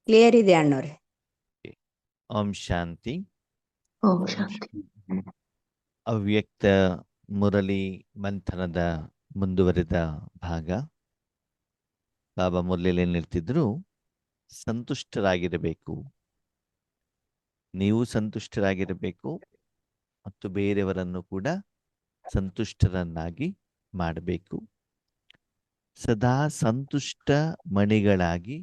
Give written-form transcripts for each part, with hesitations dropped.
Clear ಇದೆ ಅಣ್ಣವ್ರೆ. ಓಂ ಶಾಂತಿ. ಓಂ ಶಾಂತಿ. ಅವ್ಯಕ್ತ ಮುರಳಿ ಮಂಥನದ ಮುಂದುವರಿದ ಭಾಗ. ಬಾಬಾ ಮುರಳಿಯಲ್ಲಿ ಏನ್ ಹೇಳ್ತಿದ್ರು? ಸಂತುಷ್ಟರಾಗಿರಬೇಕು, ನೀವು ಸಂತುಷ್ಟರಾಗಿರಬೇಕು ಮತ್ತು ಬೇರೆಯವರನ್ನು ಕೂಡ ಸಂತುಷ್ಟರನ್ನಾಗಿ ಮಾಡಬೇಕು. ಸದಾ ಸಂತುಷ್ಟ ಮಣಿಗಳಾಗಿ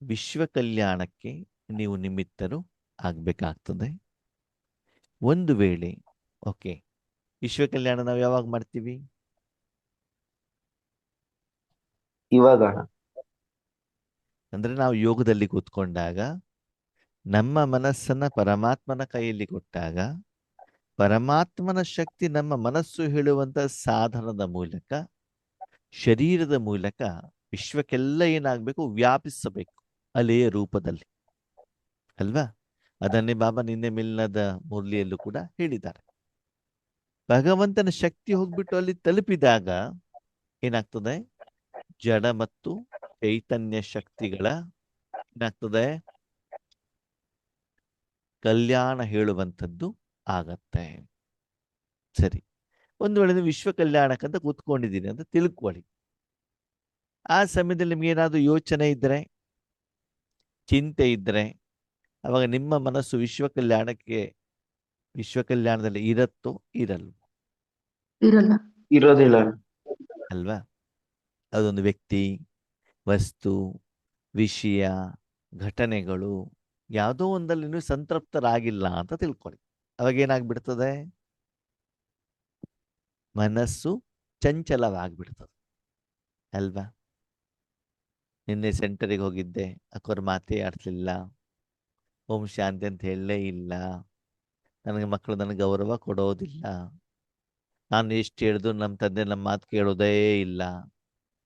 ವಿಶ್ವ ಕಲ್ಯಾಣಕ್ಕೆ ನೀವು ನಿಮಿತ್ತರು ಆಗ್ಬೇಕಾಗ್ತದೆ. ಒಂದು ವೇಳೆ ಓಕೆ, ವಿಶ್ವ ಕಲ್ಯಾಣ ನಾವು ಯಾವಾಗ ಮಾಡ್ತೀವಿ? ಇವಾಗ ಅಂದ್ರೆ ನಾವು ಯೋಗದಲ್ಲಿ ಕೂತ್ಕೊಂಡಾಗ ನಮ್ಮ ಮನಸ್ಸನ್ನ ಪರಮಾತ್ಮನ ಕೈಯಲ್ಲಿ ಕೊಟ್ಟಾಗ ಪರಮಾತ್ಮನ ಶಕ್ತಿ ನಮ್ಮ ಮನಸ್ಸು ಹೇಳುವಂತ ಸಾಧನದ ಮೂಲಕ, ಶರೀರದ ಮೂಲಕ ವಿಶ್ವಕ್ಕೆಲ್ಲ ಏನಾಗಬೇಕು? ವ್ಯಾಪಿಸಬೇಕು ಅಲೆಯ ರೂಪದಲ್ಲಿ ಅಲ್ವಾ? ಅದನ್ನೇ ಬಾಬಾ ನಿನ್ನೆ ಮಿಲ್ನದ ಮುರಳಿಯಲ್ಲೂ ಕೂಡ ಹೇಳಿದ್ದಾರೆ. ಭಗವಂತನ ಶಕ್ತಿ ಹೋಗ್ಬಿಟ್ಟು ಅಲ್ಲಿ ತಲುಪಿದಾಗ ಏನಾಗ್ತದೆ? ಜಡ ಮತ್ತು ಚೈತನ್ಯ ಶಕ್ತಿಗಳ ಏನಾಗ್ತದೆ? ಕಲ್ಯಾಣ ಹೇಳುವಂಥದ್ದು ಆಗತ್ತೆ. ಸರಿ, ಒಂದು ವೇಳೆ ನೀವು ವಿಶ್ವ ಕಲ್ಯಾಣಕ್ಕಂತ ಕೂತ್ಕೊಂಡಿದ್ದೀನಿ ಅಂತ ತಿಳ್ಕೊಳ್ಳಿ. ಆ ಸಮಯದಲ್ಲಿ ನಿಮ್ಗೆ ಏನಾದ್ರು ಯೋಚನೆ ಇದ್ರೆ, ಚಿಂತೆ ಇದ್ರೆ, ಅವಾಗ ನಿಮ್ಮ ಮನಸ್ಸು ವಿಶ್ವ ಕಲ್ಯಾಣದಲ್ಲಿ ಇರತ್ತೋ ಇರಲ್ವೋ? ಇರಲ್ಲ. ಇರೋದಿಲ್ಲ. ಅಲ್ವಾ? ಅದೊಂದು ವ್ಯಕ್ತಿ, ವಸ್ತು, ವಿಷಯ, ಘಟನೆಗಳು ಯಾವುದೋ ಒಂದಲ್ಲಿ ನೀವು ಸಂತೃಪ್ತರಾಗಿಲ್ಲ ಅಂತ ತಿಳ್ಕೊಳ್ಳಿ. ಅವಾಗ ಏನಾಗ್ಬಿಡ್ತದೆ? ಮನಸ್ಸು ಚಂಚಲವಾಗಿಬಿಡ್ತದೆ ಅಲ್ವಾ? ನಿನ್ನೆ ಸೆಂಟರಿಗೆ ಹೋಗಿದ್ದೆ, ಅಕ್ಕೋರ್ ಮಾತೇ ಆಡ್ಲಿಲ್ಲ, ಓಂ ಶಾಂತಿ ಅಂತ ಹೇಳಲೇ ಇಲ್ಲ, ನನಗೆ ಮಕ್ಕಳು ನನಗೆ ಗೌರವ ಕೊಡೋದಿಲ್ಲ, ನಾನು ಎಷ್ಟು ಹೇಳಿದ್ರು ನಮ್ಮ ತಂದೆ ನಮ್ಮ ಮಾತು ಕೇಳೋದೇ ಇಲ್ಲ,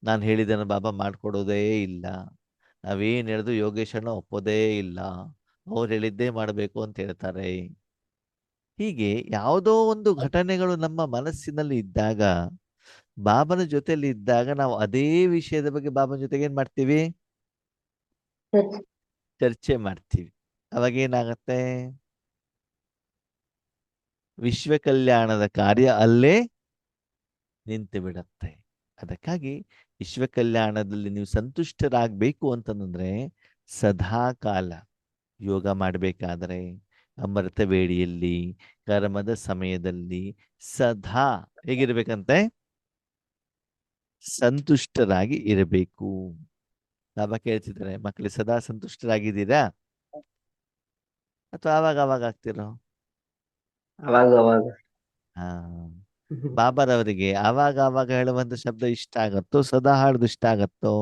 ನಾನು ಹೇಳಿದ್ದನ್ನು ಬಾಬಾ ಮಾಡಿಕೊಡೋದೇ ಇಲ್ಲ, ನಾವೇನು ಹೇಳಿದ್ರು ಯೋಗೇಶಣ್ಣ ಒಪ್ಪೋದೇ ಇಲ್ಲ, ಅವ್ರು ಹೇಳಿದ್ದೇ ಮಾಡಬೇಕು ಅಂತ ಹೇಳ್ತಾರೆ. ಹೀಗೆ ಯಾವುದೋ ಒಂದು ಘಟನೆಗಳು ನಮ್ಮ ಮನಸ್ಸಿನಲ್ಲಿ ಇದ್ದಾಗ, ಬಾಬನ ಜೊತೆಯಲ್ಲಿ ಇದ್ದಾಗ ನಾವು ಅದೇ ವಿಷಯದ ಬಗ್ಗೆ ಬಾಬನ ಜೊತೆಗೆ ಏನ್ ಮಾಡ್ತೀವಿ? ಚರ್ಚೆ ಮಾಡ್ತೀವಿ. ಅವಾಗ ಏನಾಗತ್ತೆ? ವಿಶ್ವ ಕಲ್ಯಾಣದ ಕಾರ್ಯ ಅಲ್ಲೇ ನಿಂತು ಬಿಡತ್ತೆ. ಅದಕ್ಕಾಗಿ ವಿಶ್ವ ಕಲ್ಯಾಣದಲ್ಲಿ ನೀವು ಸಂತುಷ್ಟರಾಗಬೇಕು ಅಂತಂದ್ರೆ ಸದಾ ಕಾಲ ಯೋಗ ಮಾಡಬೇಕಾದ್ರೆ, ಅಮೃತ ವೇಳೆಯಲ್ಲಿ, ಕರ್ಮದ ಸಮಯದಲ್ಲಿ ಸದಾ ಹೇಗಿರ್ಬೇಕಂತೆ? ಸಂತುಷ್ಟರಾಗಿ ಇರಬೇಕು. ಬಾಬಾ ಕೇಳ್ತಿದ್ದಾರೆ, ಮಕ್ಕಳಿಗೆ ಸದಾ ಸಂತುಷ್ಟರಾಗಿದ್ದೀರಾ ಅಥವಾ ಆವಾಗ ಆಗ್ತಿರೋ? ಅವಾಗ ಹಾ, ಬಾಬಾರವರಿಗೆ ಆವಾಗ ಹೇಳುವಂತ ಶಬ್ದ ಇಷ್ಟ ಆಗತ್ತೋ, ಸದಾ ಹಾಡುದು ಇಷ್ಟ ಆಗತ್ತೋ?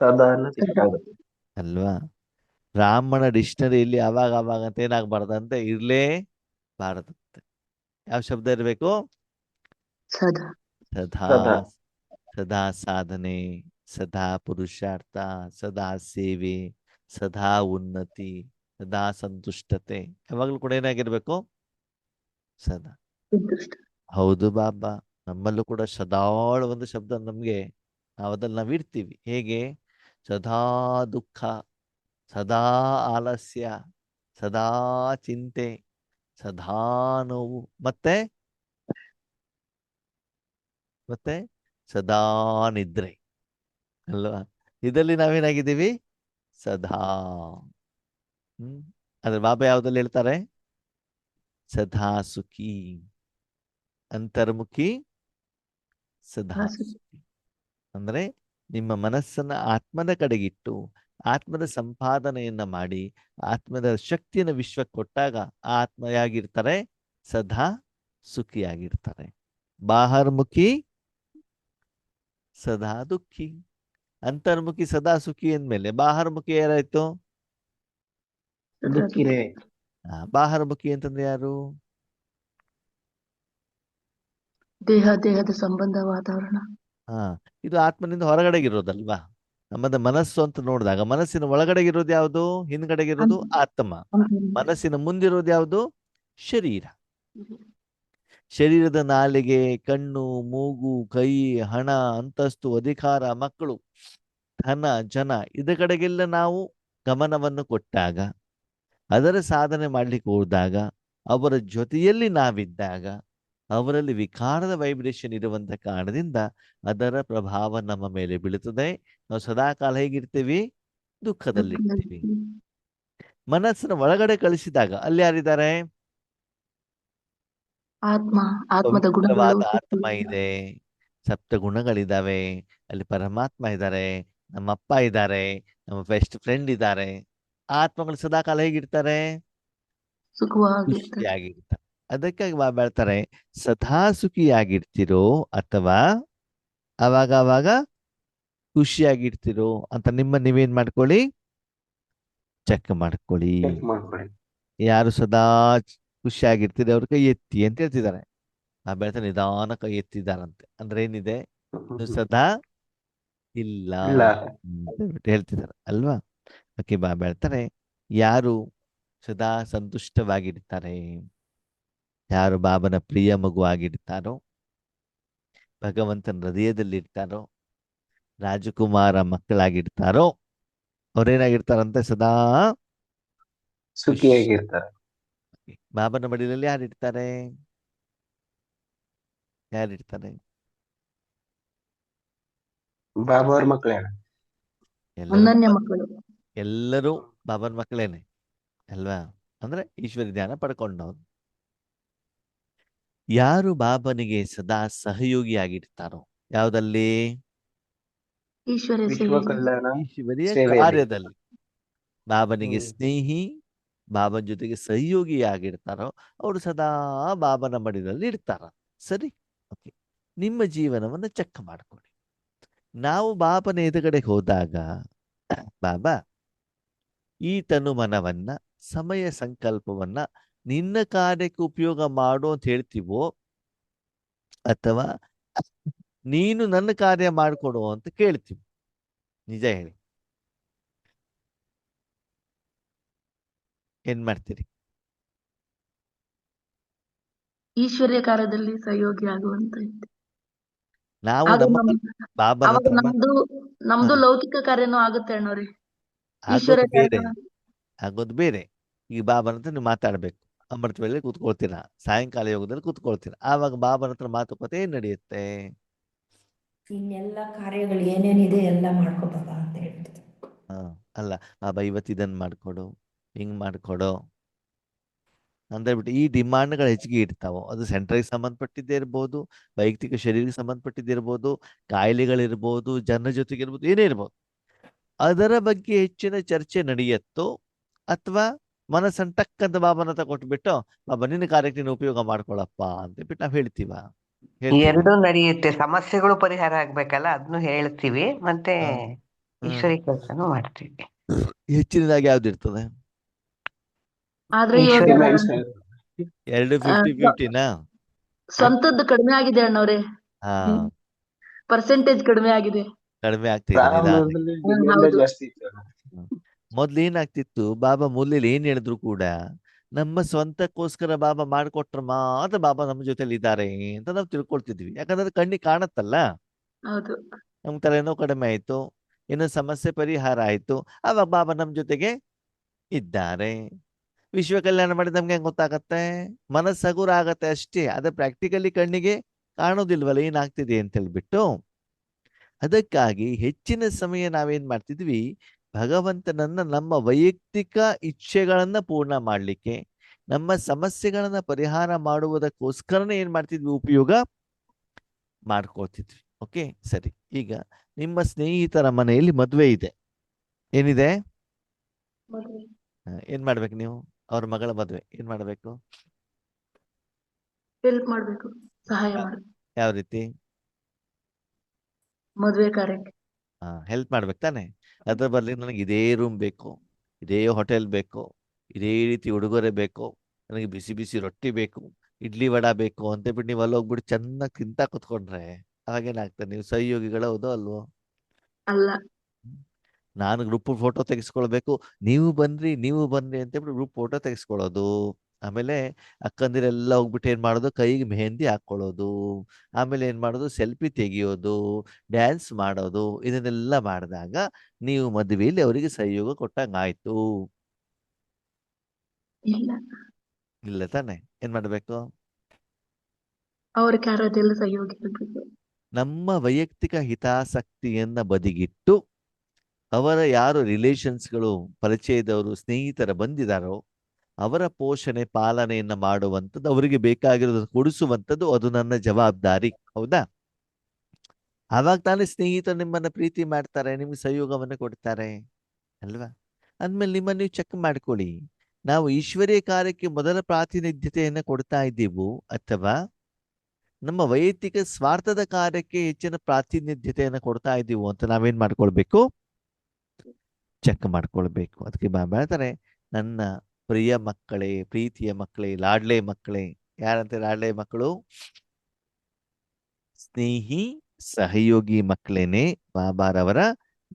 ಸದಾ ಅನ್ನೋದು ಇಷ್ಟ ಆಗುತ್ತೆ. ಅಲ್ವಾ? ಬ್ರಾಹ್ಮಣ ಡಿಕ್ಷನರಿಯಲ್ಲಿ ಆವಾಗ ಅಂತ ಏನಾಗಬಾರ್ದಂತೆ? ಇರ್ಲೇ ಬಾರದಂತೆ. ಯಾವ ಶಬ್ದ ಇರಬೇಕು? ಸದಾ. ಸದಾ. ಸದಾ. ಸದಾ ಸಾಧನೆ, ಸದಾ ಪುರುಷಾರ್ಥ, ಸದಾ ಸೇವೆ, ಸದಾ ಉನ್ನತಿ, ಸದಾ ಸಂತುಷ್ಟತೆ. ಯಾವಾಗಲೂ ಕೂಡ ಏನಾಗಿರ್ಬೇಕು? ಸದಾ. ಸಂತುಷ್ಟ. ಹೌದು ಬಾಬಾ, ನಮ್ಮಲ್ಲೂ ಕೂಡ ಸದಾಳು ಒಂದು ಶಬ್ದ ನಮ್ಗೆ ನಾವು ಇಡ್ತೀವಿ. ಹೇಗೆ? ಸದಾ ದುಃಖ, ಸದಾ ಆಲಸ್ಯ, ಸದಾ ಚಿಂತೆ, ಸದಾ ನೋವು, ಮತ್ತೆ ಸದಾ ನಿದ್ರೆ ಅಲ್ವಾ? ಇದರಲ್ಲಿ ನಾವೇನಾಗಿದ್ದೀವಿ? ಸದಾ. ಅದ್ರ ಬಾಬಾ ಯಾವ್ದಲ್ಲಿ ಹೇಳ್ತಾರೆ? ಸದಾ ಸುಖಿ, ಅಂತರ್ಮುಖಿ, ಸದಾ ಸುಖಿ. ಅಂದ್ರೆ ನಿಮ್ಮ ಮನಸ್ಸನ್ನ ಆತ್ಮದ ಕಡೆಗಿಟ್ಟು ಆತ್ಮದ ಸಂಪಾದನೆಯನ್ನ ಮಾಡಿ ಆತ್ಮದ ಶಕ್ತಿಯನ್ನು ವಿಶ್ವಕ್ಕೆ ಕೊಟ್ಟಾಗ ಆತ್ಮ ಯಾಗಿರ್ತಾರೆ? ಸದಾ ಸುಖಿಯಾಗಿರ್ತಾರೆ. ಬಾಹರ್ಮುಖಿ ಸದಾ ದುಃಖಿ, ಅಂತರ್ಮುಖಿ ಸದಾ ಸುಖಿ ಅಂದ್ಮೇಲೆ ಬಾಹರ್ಮುಖಿ ಯಾರಾಯ್ತು? ದುಃಖಿನೇ. ಬಾಹರ್ಮುಖಿ ಅಂತಂದ್ರೆ ಯಾರು? ದೇಹದ ಸಂಬಂಧ, ವಾತಾವರಣ. ಇದು ಆತ್ಮನಿಂದ ಹೊರಗಡೆಗಿರೋದಲ್ವಾ? ನಮ್ಮದ ಮನಸ್ಸು ಅಂತ ನೋಡಿದಾಗ ಮನಸ್ಸಿನ ಒಳಗಡೆಗಿರೋದು ಯಾವುದು? ಹಿಂದ್ಗಡೆಗಿರೋದು ಆತ್ಮ. ಮನಸ್ಸಿನ ಮುಂದಿರೋದು ಯಾವುದು? ಶರೀರ. ಶರೀರದ ನಾಲಿಗೆ, ಕಣ್ಣು, ಮೂಗು, ಕೈ, ಹಣ, ಅಂತಸ್ತು, ಅಧಿಕಾರ, ಮಕ್ಕಳು ಧನ, ಜನ ಇದರ ಕಡೆಗೆಲ್ಲ ನಾವು ಗಮನವನ್ನು ಕೊಟ್ಟಾಗ, ಅದರ ಸಾಧನೆ ಮಾಡ್ಲಿಕ್ಕೆ ಹೋದಾಗ, ಅವರ ಜೊತೆಯಲ್ಲಿ ನಾವಿದ್ದಾಗ, ಅವರಲ್ಲಿ ವಿಕಾರದ ವೈಬ್ರೇಷನ್ ಇರುವಂತ ಕಾರಣದಿಂದ ಅದರ ಪ್ರಭಾವ ನಮ್ಮ ಮೇಲೆ ಬೀಳುತ್ತದೆ. ನಾವು ಸದಾಕಾಲ ಹೇಗಿರ್ತೀವಿ? ದುಃಖದಲ್ಲಿರ್ತೀವಿ. ಮನಸ್ಸನ್ನ ಒಳಗಡೆ ಕಳಿಸಿದಾಗ ಅಲ್ಲಿ ಯಾರಿದ್ದಾರೆ? ಆತ್ಮದ ಗುಣಗಳು ಪವಿತ್ರವಾದ ಆತ್ಮ ಇದೆ, ಸಪ್ತ ಗುಣಗಳಿದ್ದಾವೆ, ಅಲ್ಲಿ ಪರಮಾತ್ಮ ಇದ್ದಾರೆ, ನಮ್ಮಪ್ಪ ಇದ್ದಾರೆ, ನಮ್ಮ ಬೆಸ್ಟ್ ಫ್ರೆಂಡ್ ಇದ್ದಾರೆ. ಆತ್ಮಗಳು ಸದಾಕಾಲ ಹೇಗಿರ್ತಾರೆ? ಸುಖವಾಗಿರ್ತಾರೆ. ಖುಷಿಯಾಗಿರ್ತಾರೆ. ಅದಕ್ಕಾಗಿ ಬಾಬಾ ಹೇಳ್ತಾರೆ, ಸದಾ ಸುಖಿಯಾಗಿರ್ತಿರೋ ಅಥವಾ ಅವಾಗ ಖುಷಿಯಾಗಿರ್ತಿರೋ ಅಂತ ನೀವೇನ್ ಮಾಡ್ಕೊಳ್ಳಿ, ಚೆಕ್ ಮಾಡ್ಕೊಳ್ಳಿ. ಚೆಕ್ ಮಾಡ್ಕೊಳ್ಳಿ. ಯಾರು ಸದಾ ಖುಷಿಯಾಗಿರ್ತೀರಿ ಅವ್ರ ಕೈ ಎತ್ತಿ ಅಂತ ಹೇಳ್ತಿದ್ದಾರೆ. ಬಾಬಾ ಹೇಳ್ತಾರೆ ನಿಧಾನ ಕೈ ಎತ್ತಿದಾರಂತೆ. ಅಂದ್ರೆ ಏನಿದೆ? ನೀವು ಸದಾ ಇಲ್ಲ ಇಲ್ಲ. ಅಂತ ಹೇಳ್ತಿದ್ದಾರೆ ಅಲ್ವಾ? ಓಕೆ, ಬಾಬಾ ಹೇಳ್ತಾರೆ ಯಾರು ಸದಾ ಸಂತುಷ್ಟವಾಗಿರ್ತಾರೆ, ಯಾರು ಬಾಬನ ಪ್ರಿಯ ಮಗುವಾಗಿರ್ತಾರೋ, ಭಗವಂತನ ಹೃದಯದಲ್ಲಿರ್ತಾರೋ, ರಾಜಕುಮಾರ ಮಕ್ಕಳಾಗಿರ್ತಾರೋ, ಅವ್ರೇನಾಗಿರ್ತಾರಂತೆ? ಸದಾ ಸುಖಿಯಾಗಿರ್ತಾರೆ. ಬಾಬನ ಮಡಿಲಲ್ಲಿ ಯಾರಿರ್ತಾರೆ? ಯಾರಿರ್ತಾರೆ? ಬಾಬಾ ಅವ್ರ ಮಕ್ಕಳೇ. ಅನನ್ಯ ಮಕ್ಕಳು. ಎಲ್ಲರೂ ಬಾಬನ ಮಕ್ಕಳೇನೆ ಅಲ್ವಾ? ಅಂದ್ರೆ ಈಶ್ವರ ಧ್ಯಾನ ಪಡ್ಕೊಂಡವ್ರು. ಯಾರು ಬಾಬನಿಗೆ ಸದಾ ಸಹಯೋಗಿಯಾಗಿರ್ತಾರೋ, ಯಾವುದಲ್ಲಿ? ಈಶ್ವರ್ಯ ವಿಶ್ವ ಸೇವೆ. ಕಲ್ಯಾಣ ಈಶ್ವರಿಯ ಸೇವೆಯಲ್ಲಿ. ಕಾರ್ಯದಲ್ಲಿ ಬಾಬನಿಗೆ ಸ್ನೇಹಿ, ಬಾಬನ ಜೊತೆಗೆ ಸಹಯೋಗಿಯಾಗಿರ್ತಾರೋ ಅವರು ಸದಾ ಬಾಬನ ಮಡಿಲಲ್ಲಿ ಇರ್ತಾರ. ಸರಿ, ಓಕೆ. ನಿಮ್ಮ ಜೀವನವನ್ನು ಚೆಕ್ ಮಾಡ್ಕೊಳ್ಳಿ. ನಾವು ಬಾಬನ ಎದುರುಗಡೆ ಹೋದಾಗ ಬಾಬಾ ಈ ತನುಮನವನ್ನ, ಸಮಯ ಸಂಕಲ್ಪವನ್ನ ನಿನ್ನ ಕಾರ್ಯಕ್ಕೆ ಉಪಯೋಗ ಮಾಡು ಅಂತ ಹೇಳ್ತೀವೋ ಅಥವಾ ನೀನು ನನ್ನ ಕಾರ್ಯ ಮಾಡಿಕೊಡು ಅಂತ ಕೇಳ್ತೀವಿ? ನಿಜ ಹೇಳಿ, ಏನ್ ಮಾಡ್ತೀರಿ? ಈಶ್ವರ್ಯ ಕಾರ್ಯದಲ್ಲಿ ಸಹಯೋಗಿ ಆಗುವಂತ ನಾವು ನಮ್ಮ ಬಾಬನ ಅವಾಗ ಹತ್ರ ನಮ್ದು ಲೌಕಿಕ ಕಾರ್ಯನೂ ಆಗುತ್ತೆ ಅಣ್ಣವ್ರಿ. ಆಗೋದು ಈಶ್ವರ್ಯ ಬೇರೆ, ಕಾರ್ಯ ಆಗೋದು ಬೇರೆ. ಈಗ ಬಾಬನ ಹತ್ರ ನೀವು ಮಾತಾಡ್ಬೇಕು, ಅಮೃತ ವೇಳೆ ಕೂತ್ಕೊಳ್ತೀರಾ, ಸಾಯಂಕಾಲ ಯೋಗದಲ್ಲಿ ಕೂತ್ಕೊಳ್ತೀರಾ, ಆವಾಗ ಬಾಬನ ಹತ್ರ ಮಾತುಕತೆ ಏನ್ ನಡೆಯುತ್ತೆ? ಇನ್ನೆಲ್ಲ ಕಾರ್ಯಗಳು ಏನೇನಿದೆ ಎಲ್ಲ ಮಾಡ್ಕೋಬಾರ ಅಂತ ಹೇಳ್ಬಿಡ್ತಾರೆ. ಅಲ್ಲ, ಬಾಬಾ ಇವತ್ತು ಇದನ್ನ ಮಾಡ್ಕೊಡು, ಹಿಂಗ್ ಮಾಡ್ಕೊಡು ಅಂದ್ಬಿಟ್ಟು ಈ ಡಿಮಾಂಡ್ಗಳು ಹೆಚ್ಚಿಗೆ ಇರ್ತಾವೋ, ಅದು ಸೆಂಟ್ರಿಗೆ ಸಂಬಂಧಪಟ್ಟಿದ್ದೇ ಇರ್ಬೋದು, ವೈಯಕ್ತಿಕ ಶರೀರಕ್ಕೆ ಸಂಬಂಧಪಟ್ಟಿದ್ದಿರ್ಬೋದು, ಕಾಯಿಲೆಗಳಿರ್ಬೋದು, ಜನರ ಜೊತೆಗೆ ಇರ್ಬೋದು, ಏನೇ ಇರ್ಬೋದು. ಅದರ ಬಗ್ಗೆ ಹೆಚ್ಚಿನ ಚರ್ಚೆ ನಡೆಯುತ್ತೋ ಅಥವಾ ಮನಸ್ಸನ್ನು ಟಕ್ಕಂತ ಬಾಬನ ಹತ್ರ ಕೊಟ್ಬಿಟ್ಟು ಬಾಬಾ ನಿನ್ನ ಕಾರ್ಯಕ್ಕೆ ನೀನು ಉಪಯೋಗ ಮಾಡ್ಕೊಳಪ್ಪ ಅಂತ ಬಿಟ್ಟು ನಾವ್ ಹೇಳ್ತೀವ? ಎರಡೂ ನಡೆಯುತ್ತೆ. ಸಮಸ್ಯೆಗಳು ಪರಿಹಾರ ಆಗ್ಬೇಕಲ್ಲ, ಅದನ್ನು ಹೇಳ್ತೀವಿ, ಮತ್ತೆ ಈಶ್ವರಿ ಕೆಲಸನೂ ಮಾಡ್ತೀವಿ. ಹೆಚ್ಚಿನದಾಗಿ ಯಾವ್ದು ಇರ್ತದೆ? ಆದ್ರೆ ಈಶ್ವರಿ ಇವಾಗ ಎರಡು 50-50ನಾ? ಸ್ವಂತದ್ದು ಕಡಿಮೆ ಆಗಿದೆ ಅಣ್ಣವ್ರೆ. ಹಾ, ಪರ್ಸೆಂಟೇಜ್ ಕಡಿಮೆ ಆಗಿದೆ. ಕಡಿಮೆ ಆಗ್ತಿದೆ. ಪ್ರಾರಂಭದಲ್ಲಿ ಡಿಮ್ಯಾಂಡ್ ಜಾಸ್ತಿ ಇತ್ತು. ಮೊದ್ಲು ಏನಾಗ್ತಿತ್ತು, ಬಾಬಾ ಮೂಲೆಯಲ್ಲಿ ಏನ್ ಹೇಳಿದ್ರು ಕೂಡ ನಮ್ಮ ಸ್ವಂತಕ್ಕೋಸ್ಕರ ಬಾಬಾ ಮಾಡ್ಕೊಟ್ರ ಮಾತ್ರ ಬಾಬಾ ನಮ್ಮ ಜೊತೆಲಿ ಇದ್ದಾರೆ ಅಂತ ನಾವು ತಿಳ್ಕೊಳ್ತಿದ್ವಿ. ಯಾಕಂದ್ರೆ ಕಣ್ಣಿಗೆ ಕಾಣತ್ತಲ್ಲ. ಹೌದು. ನಮ್ ತಲೆನೋವು ಕಡಿಮೆ ಆಯ್ತು, ಏನೋ ಸಮಸ್ಯೆ ಪರಿಹಾರ ಆಯ್ತು, ಅವಾಗ ಬಾಬಾ ನಮ್ ಜೊತೆಗೆ ಇದ್ದಾರೆ. ವಿಶ್ವ ಕಲ್ಯಾಣ ಮಾಡಿ ನಮ್ಗೆ ಹೆಂಗ್ ಗೊತ್ತಾಗತ್ತೆ? ಮನಸ್ಸು ಹಗುರ ಆಗತ್ತೆ ಅಷ್ಟೇ, ಅದೇ ಪ್ರಾಕ್ಟಿಕಲಿ ಕಣ್ಣಿಗೆ ಕಾಣೋದಿಲ್ವಲ್ಲ ಏನಾಗ್ತಿದೆ ಅಂತ ಹೇಳ್ಬಿಟ್ಟು. ಅದಕ್ಕಾಗಿ ಹೆಚ್ಚಿನ ಸಮಯ ನಾವೇನ್ ಮಾಡ್ತಿದ್ವಿ, ಭಗವಂತನನ್ನ ನಮ್ಮ ವೈಯಕ್ತಿಕ ಇಚ್ಛೆಗಳನ್ನ ಪೂರ್ಣ ಮಾಡ್ಲಿಕ್ಕೆ, ನಮ್ಮ ಸಮಸ್ಯೆಗಳನ್ನ ಪರಿಹಾರ ಮಾಡುವುದಕ್ಕೋಸ್ಕರನೇ ಏನ್ ಮಾಡ್ತಿದ್ವಿ, ಉಪಯೋಗ ಮಾಡ್ಕೊಳ್ತಿದ್ವಿ. ಓಕೆ, ಸರಿ. ಈಗ ನಿಮ್ಮ ಸ್ನೇಹಿತರ ಮನೆಯಲ್ಲಿ ಮದುವೆ ಇದೆ, ಏನಿದೆ? ಏನ್ ಮಾಡ್ಬೇಕು ನೀವು? ಅವ್ರ ಮಗಳ ಮದುವೆ ಏನ್ ಮಾಡ್ಬೇಕು? ಹೆಲ್ಪ್ ಮಾಡ್ಬೇಕು, ಸಹಾಯ ಮಾಡ್ಬೇಕು. ಯಾವ ರೀತಿ? ಮದುವೆ ಕಾರ್ಯಕ್ಕೆ ಹೆಲ್ಪ್ ಮಾಡ್ಬೇಕು ತಾನೆ. ಅದ್ರ ಬದಲಿ ನನಗೆ ಇದೇ ರೂಮ್ ಬೇಕು, ಇದೇ ಹೋಟೆಲ್ ಬೇಕು, ಇದೇ ರೀತಿ ಉಡುಗೊರೆ ಬೇಕು, ನನಗೆ ಬಿಸಿ ಬಿಸಿ ರೊಟ್ಟಿ ಬೇಕು, ಇಡ್ಲಿ ವಡ ಬೇಕು ಅಂತ ಬಿಟ್ಟು ನೀವು ಅಲ್ಲಿ ಹೋಗ್ಬಿಟ್ಟು ಚೆನ್ನಾಗಿ ತಿಂತಾ ಕುತ್ಕೊಂಡ್ರೆ ಅವಾಗೇನಾಗ್ತದೆ? ನೀವು ಸಹಯೋಗಿಗಳು ಹೌದೋ ಅಲ್ವೋ? ಅಲ್ಲ. ನಾನು ಗ್ರೂಪ್ ಫೋಟೋ ತೆಗೆಸ್ಕೊಳ್ಬೇಕು, ನೀವು ಬನ್ರಿ ಅಂತ ಹೇಳ್ಬಿಟ್ಟು ಗ್ರೂಪ್ ಫೋಟೋ ತೆಗೆಸ್ಕೊಳ್ಳೋದು, ಆಮೇಲೆ ಅಕ್ಕಂದಿರೆಲ್ಲ ಹೋಗ್ಬಿಟ್ಟು ಏನ್ ಮಾಡೋದು, ಕೈಗೆ ಮೆಹಂದಿ ಹಾಕೊಳ್ಳೋದು, ಆಮೇಲೆ ಏನ್ ಮಾಡೋದು, ಸೆಲ್ಫಿ ತೆಗಿಯೋದು, ಡ್ಯಾನ್ಸ್ ಮಾಡೋದು, ಇದನ್ನೆಲ್ಲ ಮಾಡಿದಾಗ ನೀವು ಮದುವೆಯಲ್ಲಿ ಅವರಿಗೆ ಸಹಯೋಗ ಕೊಟ್ಟಂಗಾಯ್ತು. ಇಲ್ಲ, ಇಲ್ಲ ತಾನೆ? ಏನ್ ಮಾಡ್ಬೇಕು? ಅವ್ರ ಕಾರ್ಯದಲ್ಲಿ ಸಹಯೋಗ ಇರ್ಬೇಕು. ನಮ್ಮ ವೈಯಕ್ತಿಕ ಹಿತಾಸಕ್ತಿಯನ್ನ ಬದಿಗಿಟ್ಟು ಅವರ ಯಾರು ರಿಲೇಷನ್ಸ್ಗಳು, ಪರಿಚಯದವರು, ಸ್ನೇಹಿತರ ಬಂದಿದಾರೋ ಅವರ ಪೋಷಣೆ ಪಾಲನೆಯನ್ನ ಮಾಡುವಂಥದ್ದು, ಅವರಿಗೆ ಬೇಕಾಗಿರೋದನ್ನು ಕೊಡಿಸುವಂಥದ್ದು ಅದು ನನ್ನ ಜವಾಬ್ದಾರಿ. ಹೌದಾ? ಆವಾಗ ತಾನೇ ಸ್ನೇಹಿತರು ನಿಮ್ಮನ್ನ ಪ್ರೀತಿ ಮಾಡ್ತಾರೆ, ನಿಮ್ಗೆ ಸಹಯೋಗವನ್ನು ಕೊಡ್ತಾರೆ ಅಲ್ವಾ? ಅಂದ್ಮೇಲೆ ನಿಮ್ಮನ್ನು ನೀವು ಚೆಕ್ ಮಾಡ್ಕೊಳ್ಳಿ. ನಾವು ಈಶ್ವರೀಯ ಕಾರ್ಯಕ್ಕೆ ಮೊದಲ ಪ್ರಾತಿನಿಧ್ಯತೆಯನ್ನು ಕೊಡ್ತಾ ಇದ್ದೀವು ಅಥವಾ ನಮ್ಮ ವೈಯಕ್ತಿಕ ಸ್ವಾರ್ಥದ ಕಾರ್ಯಕ್ಕೆ ಹೆಚ್ಚಿನ ಪ್ರಾತಿನಿಧ್ಯತೆಯನ್ನು ಕೊಡ್ತಾ ಇದ್ದೀವಿ ಅಂತ ನಾವೇನ್ ಮಾಡ್ಕೊಳ್ಬೇಕು? ಚೆಕ್ ಮಾಡ್ಕೊಳ್ಬೇಕು. ಅದಕ್ಕೆ ಹೇಳ್ತಾರೆ, ನನ್ನ ಪ್ರಿಯ ಮಕ್ಕಳೇ, ಪ್ರೀತಿಯ ಮಕ್ಕಳೇ, ಲಾಡ್ಲೆ ಮಕ್ಕಳೇ. ಯಾರಂತೆ ಲಾಡ್ಲೆ ಮಕ್ಕಳು? ಸ್ನೇಹಿ ಸಹಯೋಗಿ ಮಕ್ಕಳೇನೆ ಬಾಬಾರವರ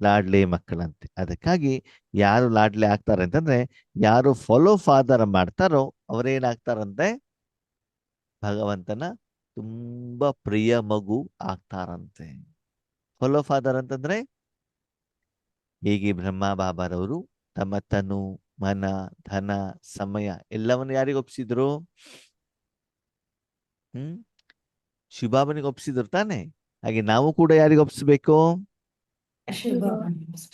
ಲಾಡ್ಲೆ ಮಕ್ಕಳಂತೆ. ಅದಕ್ಕಾಗಿ ಯಾರು ಲಾಡ್ಲೆ ಆಗ್ತಾರೆ ಅಂತಂದ್ರೆ, ಯಾರು ಫಾಲೋ ಫಾದರ್ ಮಾಡ್ತಾರೋ ಅವರೇನಾಗ್ತಾರಂತೆ? ಭಗವಂತನ ತುಂಬಾ ಪ್ರಿಯ ಮಗು ಆಗ್ತಾರಂತೆ. ಫಾಲೋ ಫಾದರ್ ಅಂತಂದ್ರೆ ಹೇಗೆ ಬ್ರಹ್ಮ ಬಾಬಾರವರು ತಮ್ಮ ತನು, ಮನ, ಧನ, ಸಮಯ ಎಲ್ಲವನ್ನು ಯಾರಿಗೆ ಒಪ್ಪಿಸಿದ್ರು? ಶಿವಬಾಬನಿಗೆ ಒಪ್ಪಿಸಿದ್ರು ತಾನೆ? ಹಾಗೆ ನಾವು ಕೂಡ ಯಾರಿಗೆ ಒಪ್ಪಿಸ್ಬೇಕು?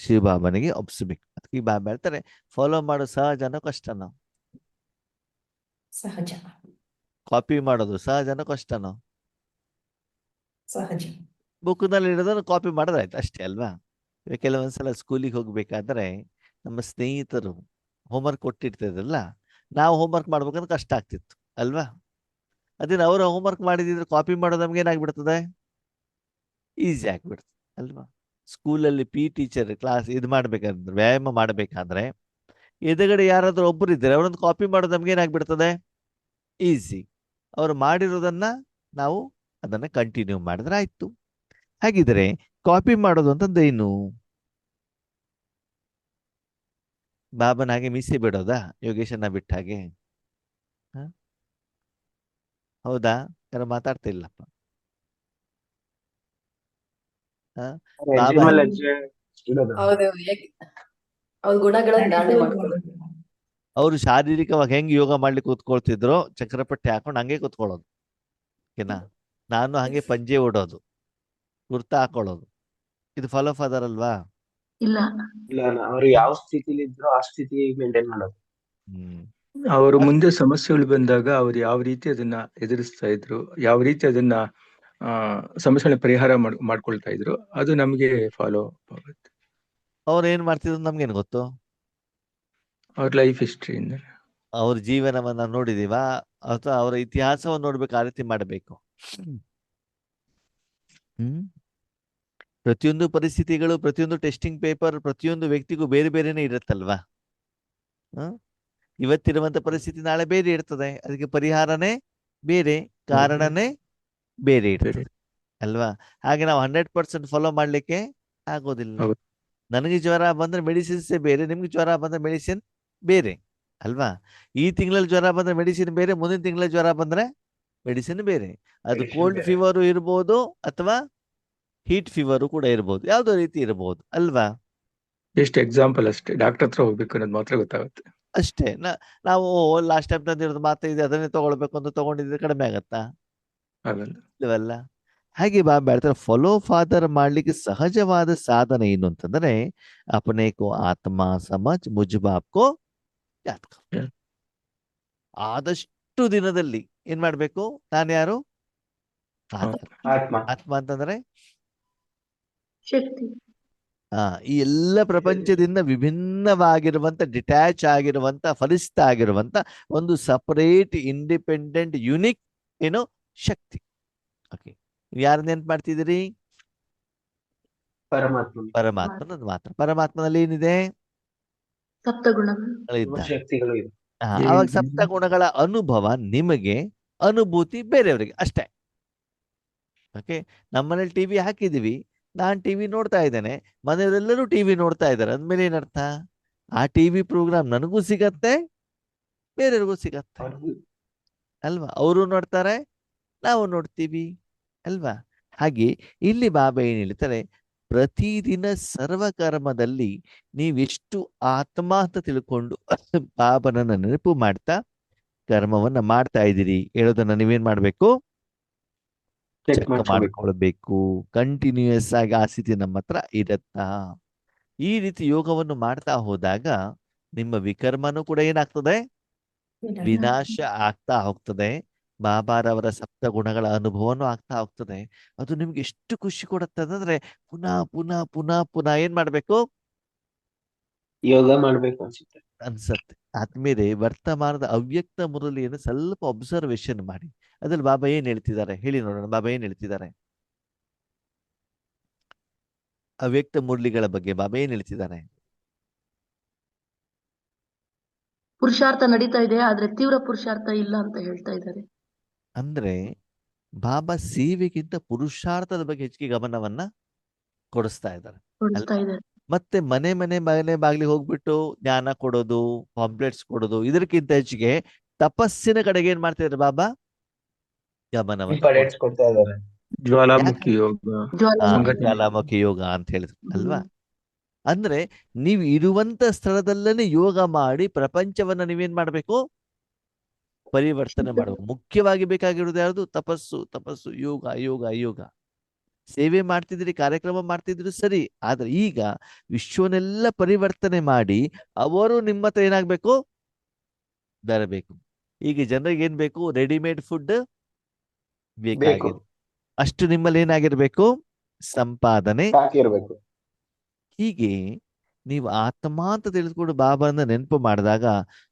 ಶಿವಬಾಬನಿಗೆ ಒಪ್ಪಿಸ್ಬೇಕು. ಅದಕ್ಕೆ ಬಾಬಾ ಹೇಳ್ತಾರೆ, ಫಾಲೋ ಮಾಡೋ ಸಹಜನೋ ಕಷ್ಟನೋ? ಸಹಜ. ಕಾಪಿ ಮಾಡೋದು ಸಹಜನೋ ಕಷ್ಟನೋ? ಸಹಜ. ಬುಕ್ನಲ್ಲಿ ಇಡೋದನ್ನು ಕಾಪಿ ಮಾಡೋದಾಯ್ತು ಅಷ್ಟೇ ಅಲ್ವಾ? ಕೆಲವೊಂದ್ಸಲ ಸ್ಕೂಲಿಗೆ ಹೋಗ್ಬೇಕಾದ್ರೆ ನಮ್ಮ ಸ್ನೇಹಿತರು ಹೋಮ್ವರ್ಕ್ ಕೊಟ್ಟಿರ್ತಿದ್ರಲ್ಲ, ನಾವು ಹೋಮ್ವರ್ಕ್ ಮಾಡ್ಬೇಕಂದ್ರೆ ಕಷ್ಟ ಆಗ್ತಿತ್ತು ಅಲ್ವಾ? ಅದನ್ನ ಅವರು ಹೋಮ್ವರ್ಕ್ ಮಾಡಿದ್ರೆ ಕಾಪಿ ಮಾಡೋದು ನಮ್ಗೆ ಏನಾಗ್ಬಿಡ್ತದೆ? ಈಸಿ ಆಗ್ಬಿಡ್ತದೆ ಅಲ್ವಾ? ಸ್ಕೂಲಲ್ಲಿ ಟೀಚರ್ ಕ್ಲಾಸ್ ಇದು ಮಾಡ್ಬೇಕಾದ್ರೆ, ವ್ಯಾಯಾಮ ಮಾಡ್ಬೇಕಾದ್ರೆ ಎದುರುಗಡೆ ಯಾರಾದ್ರೂ ಒಬ್ಬರು ಇದ್ದಾರೆ, ಅವರೊಂದು ಕಾಪಿ ಮಾಡೋದು ನಮ್ಗೆ ಏನಾಗ್ಬಿಡ್ತದೆ? ಈಸಿ. ಅವ್ರು ಮಾಡಿರೋದನ್ನ ನಾವು ಅದನ್ನ ಕಂಟಿನ್ಯೂ ಮಾಡಿದ್ರೆ ಆಯ್ತು. ಹಾಗಿದ್ರೆ ಕಾಪಿ ಮಾಡೋದು ಅಂತಂದ್ರೆ ಏನು? ಬಾಬನ ಹಾಗೆ ಮೀಸೆ ಬಿಡೋದಾ? ಯೋಗೇಶನ್ನ ಬಿಟ್ಟ ಹಾಗೆ? ಹೌದಾ? ಯಾರು ಮಾತಾಡ್ತಾ ಇಲ್ಲಪ್ಪ. ಹೆಜ್ಜೆ ಮೇಲೆ ಹೆಜ್ಜೆ ಇಡೋದು. ಅವ್ರ ಗುಣಗಳನ್ನ ಧಾರಣೆ ಮಾಡ್ಕೊಳ್ಳೋದು. ಅವರು ಶಾರೀರಿಕವಾಗಿ ಹೆಂಗ್ ಯೋಗ ಮಾಡ್ಲಿಕ್ಕೆ ಕೂತ್ಕೊಳ್ತಿದ್ರು, ಚಕ್ರಪಟ್ಟಿ ಹಾಕೊಂಡು ಹಂಗೆ ಕೂತ್ಕೊಳ್ಳೋದು. ಓಕೆನಾ? ನಾನು ಹಂಗೆ ಪಂಜೆ ಓಡೋದು, ಕುರ್ತಾ ಹಾಕೊಳ್ಳೋದು. ಇದು ಫಾಲೋ ಫಾದರ್ ಅಲ್ವಾ? ಇಲ್ಲ, ಇಲ್ಲ, ಅವ್ರು ಯಾವ ಸ್ಥಿತಿಲಿ ಇದ್ರು ಆ ಸ್ಥಿತಿ ಮೇಂಟೈನ್ ಮಾಡೋದು. ಅವರು ಮುಂದೆ ಸಮಸ್ಯೆಗಳು ಬಂದಾಗ ಅವ್ರು ಯಾವ ರೀತಿ ಅದನ್ನ ಎದುರಿಸ್ತಾ ಇದ್ರು, ಯಾವ ರೀತಿ ಅದನ್ನ ಸಮಸ್ಯೆಗಳ ಪರಿಹಾರ ಮಾಡ್ಕೊಳ್ತಾ ಇದ್ರು, ಅದು ನಮ್ಗೆ ಫಾಲೋ ಆಗುತ್ತೆ. ಅವ್ರು ಏನ್ ಮಾಡ್ತಿದ್ರು ನಮ್ಗೇನು ಗೊತ್ತು? ಅವ್ರ ಲೈಫ್ ಹಿಸ್ಟ್ರಿಯಿಂದ ಅವ್ರ ಜೀವನವನ್ನ ನೋಡಿದೀವಾ ಅಥವಾ ಅವರ ಇತಿಹಾಸವನ್ನು ನೋಡ್ಬೇಕು? ಆ ರೀತಿ ಮಾಡಬೇಕು. ಪ್ರತಿಯೊಂದು ಪರಿಸ್ಥಿತಿಗಳು, ಪ್ರತಿಯೊಂದು ಟೆಸ್ಟಿಂಗ್ ಪೇಪರ್, ಪ್ರತಿಯೊಂದು ವ್ಯಕ್ತಿಗೂ ಬೇರೆ ಬೇರೆನೆ ಇರುತ್ತಲ್ವಾ? ಇವತ್ತಿರುವಂತ ಪರಿಸ್ಥಿತಿ ನಾಳೆ ಬೇರೆ ಇರ್ತದೆ. ಅದಕ್ಕೆ ಪರಿಹಾರನೇ ಬೇರೆ, ಕಾರಣನೇ ಬೇರೆ ಇರ್ತದೆ ಅಲ್ವಾ? ಹಾಗೆ ನಾವು 100% ಫಾಲೋ ಮಾಡ್ಲಿಕ್ಕೆ ಆಗೋದಿಲ್ಲ. ನನಗೆ ಜ್ವರ ಬಂದ್ರೆ ಮೆಡಿಸಿನ್ಸೇ ಬೇರೆ, ನಿಮ್ಗೆ ಜ್ವರ ಬಂದ್ರೆ ಮೆಡಿಸಿನ್ ಬೇರೆ ಅಲ್ವಾ? ಈ ತಿಂಗಳಲ್ಲಿ ಜ್ವರ ಬಂದ್ರೆ ಮೆಡಿಸಿನ್ ಬೇರೆ, ಮುಂದಿನ ತಿಂಗಳಲ್ಲಿ ಜ್ವರ ಬಂದ್ರೆ ಮೆಡಿಸಿನ್ ಬೇರೆ. ಅದು ಕೋಲ್ಡ್ ಫೀವರು ಇರ್ಬೋದು ಅಥವಾ ಹೀಟ್ ಫೀವರು ಕೂಡ ಇರ್ಬೋದು, ಯಾವ್ದೋ ರೀತಿ ಇರಬಹುದು ಅಲ್ವಾ? ಎಷ್ಟು ಎಕ್ಸಾಂಪಲ್ ಅಷ್ಟೇ, ಡಾಕ್ಟರ್ ಹತ್ರ ಹೋಗ್ಬೇಕು ಅನ್ನೋದು ಮಾತ್ರ ಗೊತ್ತಾಗುತ್ತೆ ಅಷ್ಟೇ. ನಾವು ಲಾಸ್ಟ್ ಟೈಮ್ ತಂದಿರೋದು ಮಾತ್ರ ಇದೆ, ಅದನ್ನೇ ತಗೊಳ್ಬೇಕು ಅಂತ ತಗೊಂಡಿದ್ರೆ ಕಡಿಮೆ ಆಗತ್ತಾ? ಇಲ್ವಲ್ಲ? ಹಾಗೆ ಬಾಬಾ ಹೇಳ್ತಾರೆ, ಫಾಲೋ ಫಾದರ್ ಮಾಡ್ಲಿಕ್ಕೆ ಸಹಜವಾದ ಸಾಧನೆ ಏನು ಅಂತಂದ್ರೆ, ಅಪನೆ ಕೋ ಆತ್ಮ ಸಮಜ್ ಮುಜ್ ಬಾಪ್ ಕೋ ಯಾದ್ ಕರೋ. ಆದಷ್ಟು ದಿನದಲ್ಲಿ ಏನ್ ಮಾಡ್ಬೇಕು? ನಾನು ಯಾರು? ಆತ್ಮ ಅಂತಂದ್ರೆ ಶಕ್ತಿ. ಈ ಎಲ್ಲ ಪ್ರಪಂಚದಿಂದ ವಿಭಿನ್ನವಾಗಿರುವಂತ, ಡಿಟ್ಯಾಚ್ ಆಗಿರುವಂತ, ಫಲಿಸ್ತ ಆಗಿರುವಂತ ಒಂದು ಸಪರೇಟ್, ಇಂಡಿಪೆಂಡೆಂಟ್, ಯುನಿಕ್ ಏನು ಶಕ್ತಿ. ಓಕೆ, ಯಾರು ನೆನ್ಪು ಮಾಡ್ತಿದ್ದೀರಿ? ಪರಮಾತ್ಮನದು ಮಾತ್ರ. ಪರಮಾತ್ಮನಲ್ಲಿ ಏನಿದೆ? ಸಪ್ತಗುಣಗಳು. ಅವಾಗ ಸಪ್ತ ಗುಣಗಳ ಅನುಭವ ನಿಮಗೆ, ಅನುಭೂತಿ ಬೇರೆಯವರಿಗೆ ಅಷ್ಟೇ. ಓಕೆ, ನಮ್ಮನೇಲಿ ಟಿವಿ ಹಾಕಿದೀವಿ, ನಾನ್ ಟಿವಿ ನೋಡ್ತಾ ಇದ್ದೇನೆ, ಮನೆಯವರೆಲ್ಲರೂ ಟಿವಿ ನೋಡ್ತಾ ಇದ್ದಾರೆ ಅಂದ್ಮೇಲೆ ಏನರ್ಥ? ಆ ಟಿವಿ ಪ್ರೋಗ್ರಾಮ್ ನನಗೂ ಸಿಗತ್ತೆ, ಬೇರೆಯವ್ರಿಗೂ ಸಿಗತ್ತೆ ಅವ್ರಿಗೂ ಅಲ್ವಾ? ಅವರು ನೋಡ್ತಾರೆ, ನಾವು ನೋಡ್ತೀವಿ ಅಲ್ವಾ? ಹಾಗೆ ಇಲ್ಲಿ ಬಾಬಾ ಏನ್ ಹೇಳ್ತಾರೆ, ಪ್ರತಿದಿನ ಸರ್ವಕರ್ಮದಲ್ಲಿ ನೀವೆಷ್ಟು ಆತ್ಮ ಅಂತ ತಿಳ್ಕೊಂಡು ಬಾಬನನ್ನ ನೆನಪು ಮಾಡ್ತಾ ಕರ್ಮವನ್ನ ಮಾಡ್ತಾ ಇದ್ದೀರಿ ಹೇಳೋದನ್ನ ನೀವೇನ್ ಮಾಡ್ಬೇಕು? ಚೆಕ್ ಚೆಕ್ ಮಾಡ್ಕೋಬೇಕು. ಮಾಡ್ಕೊಳ್ಬೇಕು. ಕಂಟಿನ್ಯೂಯಸ್ ಆಗಿ ಆ ಸ್ಥಿತಿ ನಮ್ಮ ಹತ್ರ ಇರತ್ತಾ? ಈ ರೀತಿ ಯೋಗವನ್ನು ಮಾಡ್ತಾ ಹೋದಾಗ ನಿಮ್ಮ ವಿಕರ್ಮನೂ ಕೂಡ ಏನಾಗ್ತದೆ? ವಿನಾಶ ಆಗ್ತಾ ಹೋಗ್ತದೆ. ಬಾಬಾರವರ ಸಪ್ತ ಗುಣಗಳ ಅನುಭವನೂ ಆಗ್ತಾ ಹೋಗ್ತದೆ. ಅದು ನಿಮ್ಗೆ ಎಷ್ಟು ಖುಷಿ ಕೊಡುತ್ತೆ ಅಂತಂದ್ರೆ ಪುನಃ ಪುನಃ ಪುನಃ ಪುನಃ ಏನ್ ಮಾಡ್ಬೇಕು ಯೋಗ ಮಾಡ್ಬೇಕು ಅನ್ಸುತ್ತೆ. ಅನ್ಸತ್ತೆ. ಆದ್ಮೇಲೆ ವರ್ತಮಾನದ ಅವ್ಯಕ್ತ ಮುರಳಿಯನ್ನು ಸ್ವಲ್ಪ ಅಬ್ಸರ್ವೇಷನ್ ಮಾಡಿ. ಅದ್ರಲ್ಲಿ ಬಾಬಾ ಏನ್ ಹೇಳ್ತಿದ್ದಾರೆ ಹೇಳಿ ನೋಡೋಣ. ಬಾಬಾ ಏನ್ ಹೇಳ್ತಿದ್ದಾರೆ ಅವ್ಯಕ್ತ ಮುರಳಿಗಳ ಬಗ್ಗೆ? ಬಾಬಾ ಏನ್ ಹೇಳ್ತಿದ್ದಾರೆ? ಪುರುಷಾರ್ಥ ನಡೀತಾ ಇದೆ, ಆದ್ರೆ ತೀವ್ರ ಪುರುಷಾರ್ಥ ಇಲ್ಲ ಅಂತ ಹೇಳ್ತಾ ಇದ್ದಾರೆ. ಅಂದ್ರೆ ಬಾಬಾ ಸೇವೆಗಿಂತ ಪುರುಷಾರ್ಥದ ಬಗ್ಗೆ ಹೆಚ್ಚಿಗೆ ಗಮನವನ್ನ ಕೊಡಿಸ್ತಾ ಇದ್ದಾರೆ ಕೊಡಿಸ್ತಾ ಅಲ್ವಾ? ಇದ್ದಾರೆ. ಮತ್ತೆ ಮನೆ ಬಾಗಿಲಿಗೆ ಹೋಗ್ಬಿಟ್ಟು ಜ್ಞಾನ ಕೊಡೋದು, ಪಾಂಪ್ಲೆಟ್ಸ್ ಕೊಡೋದು, ಇದಕ್ಕಿಂತ ಹೆಚ್ಚಿಗೆ ತಪಸ್ಸಿನ ಕಡೆಗೆ ಏನ್ ಮಾಡ್ತಿದ್ದಾರೆ ಬಾಬಾ? ಗಮನವನ್ನು ಇಂಪಾರ್ಟೆನ್ಸ್ ಕೊಡ್ತಾ ಇದ್ದಾರೆ. ಜ್ವಾಲಾಮುಖಿ ಯೋಗ, ಸಂಘಟನೆ. ಜ್ವಾಲಾಮುಖಿ ಯೋಗ ಅಂತ ಹೇಳಿದ್ರು ಅಲ್ವಾ? ಅಂದ್ರೆ ನೀವು ಇರುವಂತ ಸ್ಥಳದಲ್ಲೇ ಯೋಗ ಮಾಡಿ ಪ್ರಪಂಚವನ್ನ ನೀವೇನ್ ಮಾಡ್ಬೇಕು? ಪರಿವರ್ತನೆ ಮಾಡಬೇಕು. ಮುಖ್ಯವಾಗಿ ಬೇಕಾಗಿರೋದು ಯಾವುದು? ತಪಸ್ಸು, ತಪಸ್ಸು, ಯೋಗ, ಯೋಗ, ಯೋಗ. ಸೇವೆ ಮಾಡ್ತಿದ್ರಿ, ಕಾರ್ಯಕ್ರಮ ಮಾಡ್ತಿದ್ರು ಸರಿ, ಆದ್ರೆ ಈಗ ವಿಶ್ವನೆಲ್ಲ ಪರಿವರ್ತನೆ ಮಾಡಿ ಅವರು ನಿಮ್ಮ ಹತ್ರ ಏನಾಗ್ಬೇಕು? ಬರಬೇಕು. ಈಗ ಜನರಿಗೆ ಏನ್ ಬೇಕು? ರೆಡಿಮೇಡ್ ಫುಡ್ ಬೇಕಾಗಿದೆ. ಅಷ್ಟು ನಿಮ್ಮಲ್ಲಿ ಏನಾಗಿರ್ಬೇಕು? ಸಂಪಾದನೆ ಸಾಕಿರ್ಬೇಕು. ಹೀಗೆ ನೀವು ಆತ್ಮ ಅಂತ ತಿಳಿದುಕೊಂಡು ಬಾಬಾನ ನೆನಪು ಮಾಡಿದಾಗ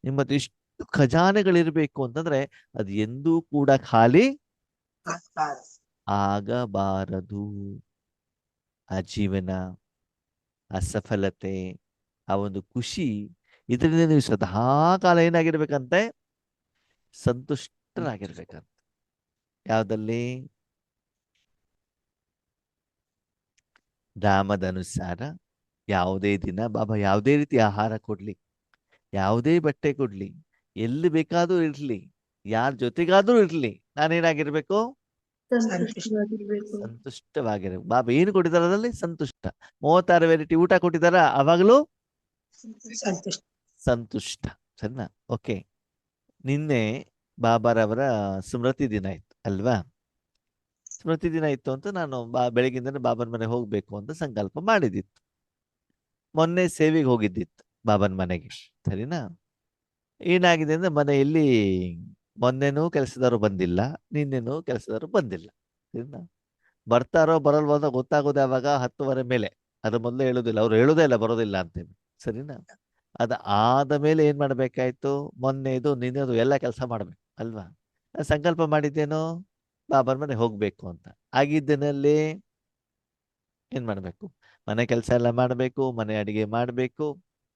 ನಿಮ್ಮದು ಎಷ್ಟು ಖಜಾನೆಗಳಿರ್ಬೇಕು ಅಂತಂದ್ರೆ ಅದು ಎಂದೂ ಕೂಡ ಖಾಲಿ ಆಗಬಾರದು. ಆ ಜೀವನ, ಆ ಸಫಲತೆ, ಆ ಒಂದು ಖುಷಿ, ಇದರಿಂದ ನೀವು ಸದಾ ಕಾಲ ಏನಾಗಿರ್ಬೇಕಂತೆ? ಸಂತುಷ್ಟರಾಗಿರ್ಬೇಕಂತ. ಯಾವ್ದಲ್ಲಿ? ಧಾಮದ ಅನುಸಾರ ಯಾವುದೇ ದಿನ ಬಾಬಾ ಯಾವುದೇ ರೀತಿ ಆಹಾರ ಕೊಡ್ಲಿ, ಯಾವುದೇ ಬಟ್ಟೆ ಕೊಡ್ಲಿ, ಎಲ್ಲಿ ಬೇಕಾದ್ರೂ ಇರ್ಲಿ, ಯಾರ ಜೊತೆಗಾದ್ರೂ ಇರ್ಲಿ, ನಾನೇನಾಗಿರ್ಬೇಕು? ಸಂತುಷ್ಟವಾಗಿರ್ಬೇಕು. ಸಂತುಷ್ಟವಾಗಿರ್ಬೇಕು. ಬಾಬಾ ಏನು ಕೊಟ್ಟಿದ್ದಾರೆ ಅದರಲ್ಲಿ? ಸಂತುಷ್ಟ. 36 ವೆರೈಟಿ ಊಟ ಕೊಟ್ಟಿದಾರ, ಅವಾಗಲೂ ಸಂತುಷ್ಟ. ಸರಿನಾ? ಓಕೆ. ನಿನ್ನೆ ಬಾಬಾರವರ ಸ್ಮೃತಿ ದಿನ ಇತ್ತು ಅಲ್ವಾ? ಸ್ಮೃತಿ ದಿನ ಇತ್ತು ಅಂತ ನಾನು ಬೆಳಗಿಂದನೇ ಬಾಬನ ಮನೆ ಹೋಗ್ಬೇಕು ಅಂತ ಸಂಕಲ್ಪ ಮಾಡಿದಿತ್ತು. ಮೊನ್ನೆ ಸೇವೆಗೆ ಹೋಗಿದ್ದಿತ್ತು ಬಾಬನ ಮನೆಗೆ. ಸರಿನಾ? ಏನಾಗಿದೆ ಅಂದ್ರೆ ಮನೆಯಲ್ಲಿ ಮೊನ್ನೆನೂ ಕೆಲಸದವರು ಬಂದಿಲ್ಲ, ನಿನ್ನೆನೂ ಕೆಲಸದವರು ಬಂದಿಲ್ಲ. ಸರಿನಾ? ಬರ್ತಾರೋ ಬರಲ್ವೋ ಅಂತ ಗೊತ್ತಾಗೋದು ಯಾವಾಗ? 10:30 ಮೇಲೆ. ಅದು ಮೊದಲೇ ಹೇಳೋದಿಲ್ಲ, ಅವ್ರು ಹೇಳೋದೇ ಇಲ್ಲ ಬರೋದಿಲ್ಲ ಅಂತೇಳಿ. ಸರಿನಾ? ಅದ ಆದ ಮೇಲೆ ಏನ್ ಮಾಡ್ಬೇಕಾಯ್ತು? ಮೊನ್ನೆದು ನಿನ್ನೆದು ಎಲ್ಲ ಕೆಲಸ ಮಾಡ್ಬೇಕು ಅಲ್ವಾ? ಸಂಕಲ್ಪ ಮಾಡಿದ್ದೇನೋ ಬಾಬನ ಮನೆ ಹೋಗ್ಬೇಕು ಅಂತ. ಆಗಿದ್ದೇನಲ್ಲಿ ಏನ್ ಮಾಡ್ಬೇಕು? ಮನೆ ಕೆಲಸ ಎಲ್ಲ ಮಾಡ್ಬೇಕು, ಮನೆ ಅಡಿಗೆ ಮಾಡ್ಬೇಕು,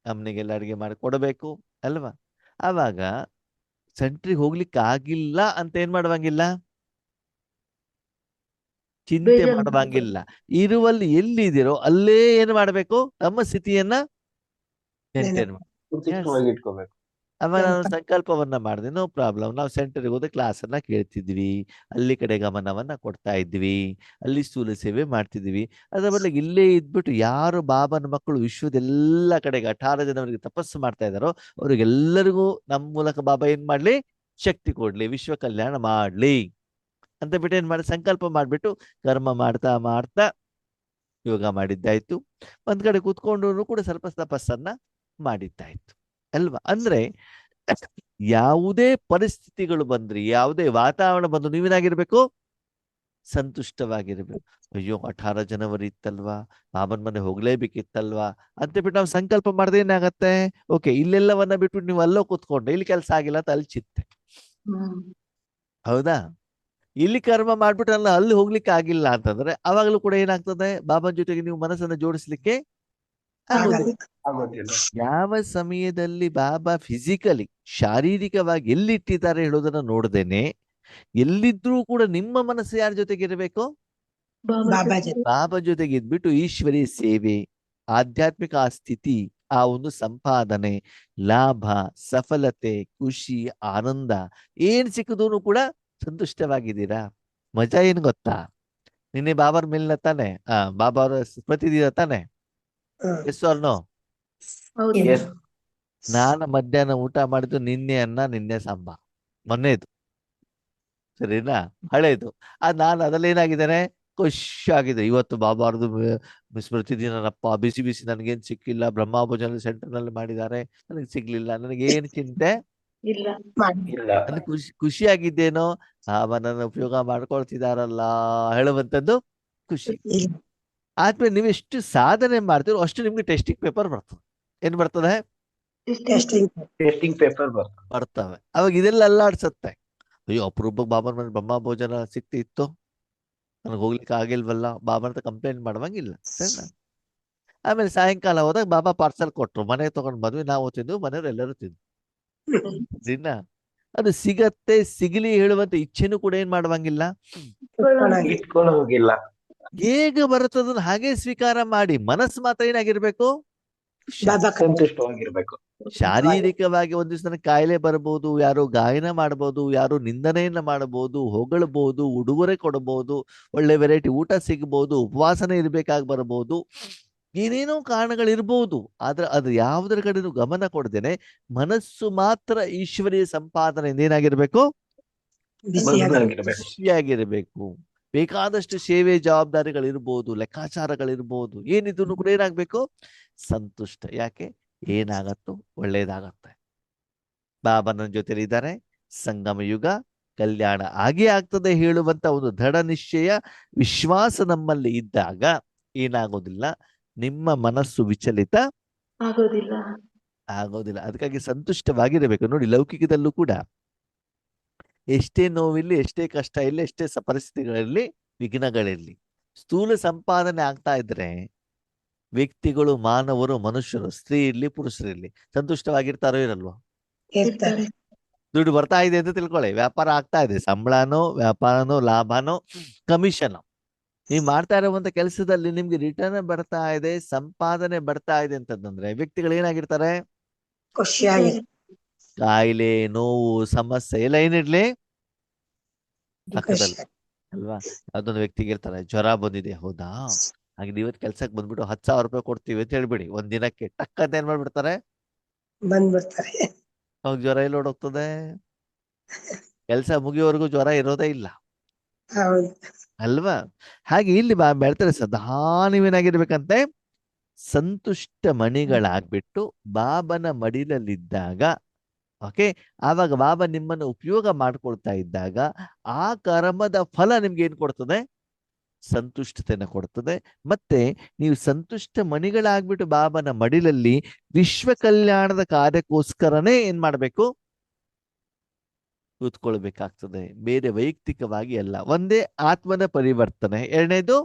ಅಮ್ಮನಿಗೆಲ್ಲ ಅಡಿಗೆ ಮಾಡಿ ಕೊಡಬೇಕು ಅಲ್ವಾ? ಆವಾಗ ಸೆಂಟ್ರಿಗೆ ಹೋಗ್ಲಿಕ್ಕೆ ಆಗಿಲ್ಲ ಅಂತ ಏನ್ ಮಾಡುವಂಗಿಲ್ಲ, ಚಿಂತೆ ಬೇಜಾರು ಮಾಡುವಂಗಿಲ್ಲ. ಇರುವಲ್ಲಿ ಎಲ್ಲಿದ್ದೀರೋ ಅಲ್ಲೇ ಏನ್ ಮಾಡ್ಬೇಕು? ನಮ್ಮ ಸ್ಥಿತಿಯನ್ನ ಮೇಂಟೈನ್ ಮಾಡಿ. ಉಚಿತವಾಗಿ ಇಟ್ಕೋಬೇಕು. ಆಮೇಲೆ ನಾನು ಸಂಕಲ್ಪವನ್ನ ಮಾಡಿದೆ, ನೋ ಪ್ರಾಬ್ಲಮ್. ನಾವು ಸೆಂಟರ್ಗೆ ಹೋದ ಕ್ಲಾಸ್ ಅನ್ನ ಕೇಳ್ತಿದ್ವಿ, ಅಲ್ಲಿ ಕಡೆ ಗಮನವನ್ನ ಕೊಡ್ತಾ ಇದ್ವಿ, ಅಲ್ಲಿ ಸ್ಥೂಲ ಸೇವೆ ಮಾಡ್ತಿದ್ವಿ. ಅದರ ಬದಲಿಗೆ ಇಲ್ಲೇ ಇದ್ಬಿಟ್ಟು ಯಾರು ಬಾಬನ ಮಕ್ಕಳು ವಿಶ್ವದೆಲ್ಲ ಕಡೆಗೆ 18 ಜನವರಿಗೆ ತಪಸ್ಸು ಮಾಡ್ತಾ ಇದ್ದಾರೋ ಅವ್ರಿಗೆಲ್ಲರಿಗೂ ನಮ್ಮ ಮೂಲಕ ಬಾಬಾ ಏನ್ ಮಾಡ್ಲಿ? ಶಕ್ತಿ ಕೊಡ್ಲಿ, ವಿಶ್ವ ಕಲ್ಯಾಣ ಮಾಡ್ಲಿ ಅಂತ ಬಿಟ್ಟು ಏನ್ ಮಾಡಿ ಸಂಕಲ್ಪ ಮಾಡ್ಬಿಟ್ಟು ಕರ್ಮ ಮಾಡ್ತಾ ಮಾಡ್ತಾ ಯೋಗ ಮಾಡಿದ್ದಾಯ್ತು. ಒಂದ್ ಕಡೆ ಕೂತ್ಕೊಂಡು ಕೂಡ ಸ್ವಲ್ಪ ತಪಸ್ಸನ್ನ ಮಾಡಿದ್ದಾಯ್ತು ಅಲ್ವಾ? ಅಂದ್ರೆ ಯಾವುದೇ ಪರಿಸ್ಥಿತಿಗಳು ಬಂದ್ರಿ, ಯಾವುದೇ ವಾತಾವರಣ ಬಂದು ನೀವೇನಾಗಿರ್ಬೇಕು? ಸಂತುಷ್ಟವಾಗಿರ್ಬೇಕು. ಅಯ್ಯೋ 18 ಜನವರಿ ಇತ್ತಲ್ವಾ, ಬಾಬನ್ ಮನೆ ಹೋಗ್ಲೇಬೇಕಿತ್ತಲ್ವಾ ಅಂತ ಬಿಟ್ಟು ನಾವು ಸಂಕಲ್ಪ ಮಾಡದೆ ಏನಾಗತ್ತೆ? ಓಕೆ, ಇಲ್ಲೆಲ್ಲವನ್ನ ಬಿಟ್ಬಿಟ್ಟು ನೀವು ಅಲ್ಲೋ ಕೂತ್ಕೊಂಡ್ರೆ ಇಲ್ಲಿ ಕೆಲಸ ಆಗಿಲ್ಲ ಅಂತ ಅಲ್ಲಿ ಚಿಂತೆ. ಹೌದಾ? ಇಲ್ಲಿ ಕರ್ಮ ಮಾಡ್ಬಿಟ್ಟು ಅಲ್ಲಿ ಹೋಗ್ಲಿಕ್ಕೆ ಆಗಿಲ್ಲ ಅಂತಂದ್ರೆ ಅವಾಗಲೂ ಕೂಡ ಏನಾಗ್ತದೆ? ಬಾಬನ ಜೊತೆಗೆ ನೀವು ಮನಸ್ಸನ್ನ ಜೋಡಿಸ್ಲಿಕ್ಕೆ ಆಗೋದಿಲ್ಲ. ಯಾವ ಸಮಯದಲ್ಲಿ ಬಾಬಾ ಫಿಸಿಕಲಿ ಶಾರೀರಿಕವಾಗಿ ಎಲ್ಲಿಟ್ಟಿದ್ದಾರೆ ಹೇಳೋದನ್ನ ನೋಡ್ದೇನೆ ಎಲ್ಲಿದ್ರೂ ಕೂಡ ನಿಮ್ಮ ಮನಸ್ಸು ಯಾರ ಜೊತೆಗೆ ಇರಬೇಕು? ಬಾಬಾ ಜೊತೆಗೆ ಇದ್ಬಿಟ್ಟು ಈಶ್ವರಿ ಸೇವೆ, ಆಧ್ಯಾತ್ಮಿಕ ಆ ಸ್ಥಿತಿ, ಆ ಒಂದು ಸಂಪಾದನೆ, ಲಾಭ, ಸಫಲತೆ, ಖುಷಿ, ಆನಂದ ಏನ್ ಸಿಕ್ಕಿದ್ರು ಕೂಡ ಸಂತುಷ್ಟವಾಗಿದ್ದೀರಾ? ಮಜಾ ಏನ್ ಗೊತ್ತಾ? ನಿನ್ನೆ ಬಾಬಾರ್ ಮೇಲಿನ ತಾನೆ, ಬಾಬಾರ ಪ್ರತಿದಿನ ತಾನೆ, ಎಸ್ ಆರ್ ನೋ? ಹೌದು. ಎಸ್. ನಾನು ಮಧ್ಯಾಹ್ನ ಊಟ ಮಾಡಿದ್ದು ನಿನ್ನೆ ಅನ್ನ, ನಿನ್ನೆ ಸಾಂಬಾರ್, ಮೊನ್ನೆದು, ಸರಿನಾ? ಹಳೇದು. ನಾನು ಅದ್ರಲ್ಲಿ ಏನಾಗಿದ್ದೇನೆ, ಖುಷಿಯಾಗಿದೆ. ಇವತ್ತು ಬಾಬಾರ್ದು ಪ್ರತಿದಿನಪ್ಪ, ಬಿಸಿ ಬಿಸಿ ನನಗೇನು ಸಿಕ್ಕಿಲ್ಲ, ಬ್ರಹ್ಮ ಭೋಜನ ಸೆಂಟರ್ ನಲ್ಲಿ ಮಾಡಿದ್ದಾರೆ, ನನಗೆ ಸಿಗ್ಲಿಲ್ಲ, ನನಗೇನು ಚಿಂತೆ ಇಲ್ಲ. ಇಲ್ಲ. ನನಗೆ ಖುಷಿಯಾಗಿದ್ದೇನೋ, ನನ್ನ ಉಪಯೋಗ ಮಾಡ್ಕೊಳ್ತಿದಾರಲ್ಲ ಹೇಳುವಂಥದ್ದು ಖುಷಿ. ಆದ್ಮೇಲೆ ನೀವು ಎಷ್ಟು ಸಾಧನೆ ಮಾಡ್ತೀರೋ ಅಷ್ಟು ನಿಮ್ಗೆ ಟೆಸ್ಟಿಂಗ್ ಪೇಪರ್ ಬರ್ತದೆ. ಏನ್ ಬರ್ತದೆ? ಟೆಸ್ಟಿಂಗ್ ಪೇಪರ್ ಬರ್ತವೆ. ಅವಾಗ ಇದೆಲ್ಲ ಅಲ್ಲಾಡ್ಸತ್ತೆ. ಅಯ್ಯೋ, ಅಪರೂಪಕ್ಕೆ ಬಾಬಾನ ಮನೆ ಬ್ರಹ್ಮ ಭೋಜನ ಸಿಕ್ತಿತ್ತು, ನನಗೆ ಹೋಗ್ಲಿಕ್ಕೆ ಆಗಿಲ್ವಲ್ಲ, ಬಾಬಾ ಅಂತ ಕಂಪ್ಲೇಂಟ್ ಮಾಡುವಂಗಿಲ್ಲ, ಸರಿನಾ? ಆಮೇಲೆ ಸಾಯಂಕಾಲ ಹೋದಾಗ ಬಾಬಾ ಪಾರ್ಸಲ್ ಕೊಟ್ರು, ಮನೆಗೆ ತಗೊಂಡ್ ಬಂದ್ವಿ, ನಾವು ತಿಂದು, ಮನೆಯವ್ರು ಎಲ್ಲರೂ ತಿಂದು. ಸರಿನಾ? ಅದು ಸಿಗತ್ತೆ, ಸಿಗಲಿ ಹೇಳುವಂತ ಇಚ್ಛೆನೂ ಕೂಡ ಏನ್ ಮಾಡುವಂಗಿಲ್ಲ, ಇಟ್ಕೊಂಡು ಹೋಗಿಲ್ಲ. ಹೇಗೆ ಬರುತ್ತದನ್ನ ಹಾಗೆ ಸ್ವೀಕಾರ ಮಾಡಿ. ಮನಸ್ಸು ಮಾತ್ರ ಏನಾಗಿರ್ಬೇಕು, ಸಂತುಷ್ಟವಾಗಿರ್ಬೇಕು. ಶಾರೀರಿಕವಾಗಿ ಒಂದ್ ದಿವಸ ನನಗೆ ಕಾಯಿಲೆ ಬರಬಹುದು, ಯಾರು ಗಾಯನ ಮಾಡಬಹುದು, ಯಾರು ನಿಂದನೆಯನ್ನ ಮಾಡಬಹುದು, ಹೊಗಳಬಹುದು, ಉಡುಗೊರೆ ಕೊಡಬಹುದು, ಒಳ್ಳೆ ವೆರೈಟಿ ಊಟ ಸಿಗಬಹುದು, ಉಪವಾಸನೆ ಇರ್ಬೇಕಾಗಿ ಬರಬಹುದು, ಏನೇನೋ ಕಾರಣಗಳಿರ್ಬೋದು. ಆದ್ರೆ ಅದು ಯಾವುದರ ಕಡೆನೂ ಗಮನ ಕೊಡದೇನೆ ಮನಸ್ಸು ಮಾತ್ರ ಈಶ್ವರೀಯ ಸಂಪಾದನೆಯಿಂದ ಏನಾಗಿರ್ಬೇಕು, ಖುಷಿಯಾಗಿರ್ಬೇಕು. ಬೇಕಾದಷ್ಟು ಸೇವೆ ಜವಾಬ್ದಾರಿಗಳಿರ್ಬೋದು, ಲೆಕ್ಕಾಚಾರಗಳಿರ್ಬೋದು, ಏನಿದ್ರು ಕೂಡ ಏನಾಗ್ಬೇಕು, ಸಂತುಷ್ಟ. ಯಾಕೆ? ಏನಾಗತ್ತೋ ಒಳ್ಳೇದಾಗತ್ತೆ. ಬಾಬನ ಜೊತೆಲಿ ಇದ್ದಾರೆ, ಸಂಗಮ ಯುಗ ಕಲ್ಯಾಣ ಆಗೇ ಆಗ್ತದೆ ಹೇಳುವಂತ ಒಂದು ದೃಢ ನಿಶ್ಚಯ, ವಿಶ್ವಾಸ ನಮ್ಮಲ್ಲಿ ಇದ್ದಾಗ ಏನಾಗೋದಿಲ್ಲ, ನಿಮ್ಮ ಮನಸ್ಸು ವಿಚಲಿತ ಆಗೋದಿಲ್ಲ. ಅದಕ್ಕಾಗಿ ಸಂತುಷ್ಟವಾಗಿರಬೇಕು. ನೋಡಿ, ಲೌಕಿಕದಲ್ಲೂ ಕೂಡ ಎಷ್ಟೇ ನೋವಿಲ್ಲಿ, ಎಷ್ಟೇ ಕಷ್ಟ ಇಲ್ಲಿ, ಎಷ್ಟೇ ಪರಿಸ್ಥಿತಿಗಳಲ್ಲಿ, ವಿಘ್ನಗಳಿರಲಿ, ಸ್ಥೂಲ ಸಂಪಾದನೆ ಆಗ್ತಾ ಇದ್ರೆ ವ್ಯಕ್ತಿಗಳು, ಮಾನವರು, ಮನುಷ್ಯರು, ಸ್ತ್ರೀ ಇರ್ಲಿ ಪುರುಷರಿರ್ಲಿ, ಸಂತುಷ್ಟವಾಗಿರ್ತಾರೋ ಇರಲ್ವೋ? ದುಡ್ಡು ಬರ್ತಾ ಇದೆ ಅಂತ ತಿಳ್ಕೊಳ್ಳಿ, ವ್ಯಾಪಾರ ಆಗ್ತಾ ಇದೆ, ಸಂಬಳನೋ, ವ್ಯಾಪಾರನೋ, ಲಾಭನೋ, ಕಮಿಷನ್, ನೀವು ಮಾಡ್ತಾ ಇರುವಂತ ಕೆಲಸದಲ್ಲಿ ನಿಮ್ಗೆ ರಿಟರ್ನ್ ಬರ್ತಾ ಇದೆ, ಸಂಪಾದನೆ ಬರ್ತಾ ಇದೆ ಅಂತಂದ್ರೆ ವ್ಯಕ್ತಿಗಳು ಏನಾಗಿರ್ತಾರೆ, ಕಾಯಿಲೆ, ನೋವು, ಸಮಸ್ಯೆ ಎಲ್ಲ ಏನಿರ್ಲಿ ಪಕ್ಕದಲ್ಲಿ ಅಲ್ವಾ? ಅದೊಂದು ವ್ಯಕ್ತಿಗೆ ಇರ್ತಾರೆ, ಜ್ವರ ಬಂದಿದೆ, ಹೌದಾ, ಹಾಗೆ ಇವತ್ತು ಕೆಲ್ಸಕ್ಕೆ ಬಂದ್ಬಿಟ್ಟು 10,000 ರೂಪಾಯಿ ಕೊಡ್ತೀವಿ ಅಂತ ಹೇಳ್ಬಿಡಿ, ಒಂದ್ ದಿನಕ್ಕೆ ಟಕ್ ಅಂತ ಏನ್ ಮಾಡ್ಬಿಡ್ತಾರೆ, ಅವಾಗ ಜ್ವರ ಎಲ್ಲ ಓಡೋಗ್ತದೆ. ಕೆಲ್ಸ ಮುಗಿಯೋವರೆಗೂ ಜ್ವರ ಇರೋದೇ ಇಲ್ಲ ಅಲ್ವಾ? ಹಾಗೆ ಇಲ್ಲಿ ಹೇಳ್ತಾರೆ, ಸದಾ ನೀವೇನಾಗಿರ್ಬೇಕಂತೆ, ಸಂತುಷ್ಟ ಮಣಿಗಳಾಗ್ಬಿಟ್ಟು ಬಾಬನ ಮಡಿಲಲ್ಲಿದ್ದಾಗ, ಓಕೆ, ಆವಾಗ ಬಾಬಾ ನಿಮ್ಮನ್ನು ಉಪಯೋಗ ಮಾಡ್ಕೊಳ್ತಾ ಇದ್ದಾಗ ಆ ಕರ್ಮದ ಫಲ ನಿಮ್ಗೆ ಏನ್ ಕೊಡ್ತದೆ, ಸಂತುಷ್ಟತೆಯನ್ನು ಕೊಡ್ತದೆ. ಮತ್ತೆ ನೀವು ಸಂತುಷ್ಟ ಮಣಿಗಳಾಗ್ಬಿಟ್ಟು ಬಾಬನ ಮಡಿಲಲ್ಲಿ ವಿಶ್ವ ಕಲ್ಯಾಣದ ಕಾರ್ಯಕ್ಕೋಸ್ಕರನೇ ಏನ್ ಮಾಡ್ಬೇಕು, ಕೂತ್ಕೊಳ್ಬೇಕಾಗ್ತದೆ. ಬೇರೆ ವೈಯಕ್ತಿಕವಾಗಿ ಅಲ್ಲ. ಒಂದೇ ಆತ್ಮನ ಪರಿವರ್ತನೆ, ಎರಡನೇದು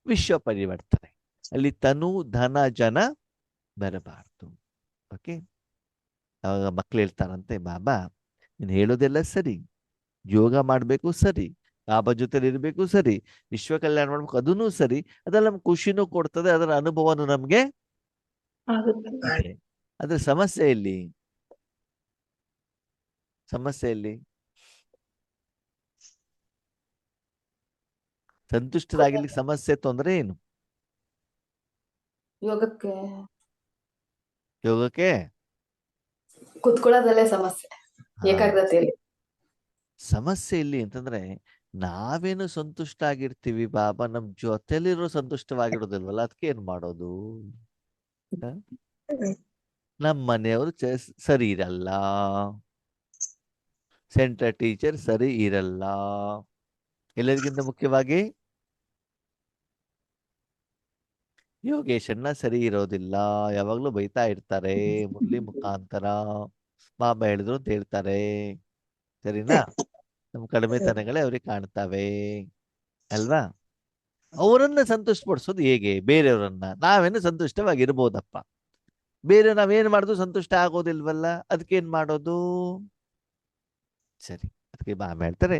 ವಿಶ್ವ ಪರಿವರ್ತನೆ. ಅಲ್ಲಿ ತನು ಧನ ಜನ ಬರಬಾರ್ದು. ಓಕೆ, ಅವಾಗ ಮಕ್ಳು ಹೇಳ್ತಾರಂತೆ, ಬಾಬಾ ನೀನು ಹೇಳೋದೆಲ್ಲ ಸರಿ, ಯೋಗ ಮಾಡ್ಬೇಕು ಸರಿ, ಬಾಬಾ ಜೊತೆಲಿ ಇರ್ಬೇಕು ಸರಿ, ವಿಶ್ವ ಕಲ್ಯಾಣ ಮಾಡ್ಬೇಕು ಅದೂ ಸರಿ, ಅದ್ರಲ್ಲಿ ನಮ್ಗೆ ಖುಷಿನೂ ಕೊಡ್ತದೆ, ಅದರ ಅನುಭವನೂ ನಮ್ಗೆ ಇದೆ. ಅದ್ರ ಸಮಸ್ಯೆ ಎಲ್ಲಿ? ಸಂತುಷ್ಟರಾಗಿರ್ಲಿಕ್ಕೆ ಸಮಸ್ಯೆ, ತೊಂದರೆ ಏನು? ಯೋಗಕ್ಕೆ ಕುತ್ಕೊಳ್ಳೋದಲ್ಲೇ ಸಮಸ್ಯೆ, ಏಕಾಗ್ರತೆಯಲ್ಲಿ ಸಮಸ್ಯೆ ಇಲ್ಲಿ ಅಂತಂದ್ರೆ ನಾವೇನು ಸಂತುಷ್ಟ ಆಗಿರ್ತೀವಿ, ಬಾಬಾ ನಮ್ ಜೊತೆಲಿರೋ ಸಂತುಷ್ಟವಾಗಿರೋದಿಲ್ವಲ್ಲ, ಅದಕ್ಕೆ ಏನ್ ಮಾಡೋದು? ನಮ್ಮ ಮನೆಯವರು ಸರಿ ಇರಲ್ಲ, ಸೆಂಟರ್ ಟೀಚರ್ ಸರಿ ಇರಲ್ಲ, ಎಲ್ಲರಿಗಿಂತ ಮುಖ್ಯವಾಗಿ ಯೋಗೇಶನ್ನ ಸರಿ ಇರೋದಿಲ್ಲ, ಯಾವಾಗ್ಲೂ ಬೈತಾ ಇರ್ತಾರೆ, ಮುರಳಿ ಮುಖಾಂತರ ಬಾಬಾ ಹೇಳಿದ್ರು ಅಂತ ಹೇಳ್ತಾರೆ, ಸರಿನಾ? ನಮ್ ಕಡಿಮೆತನಗಳೇ ಅವ್ರಿಗೆ ಕಾಣ್ತವೆ ಅಲ್ವಾ? ಅವರನ್ನ ಸಂತುಷ್ಟ ಪಡಿಸೋದು ಹೇಗೆ? ಬೇರೆಯವರನ್ನ. ನಾವೇನು ಸಂತುಷ್ಟವಾಗಿರ್ಬೋದಪ್ಪ, ಬೇರೆ ನಾವೇನ್ ಮಾಡಿದ್ರು ಸಂತುಷ್ಟ ಆಗೋದಿಲ್ವಲ್ಲ, ಅದಕ್ಕೇನ್ ಮಾಡೋದು? ಸರಿ, ಅದಕ್ಕೆ ಬಾಬಾ ಹೇಳ್ತಾರೆ,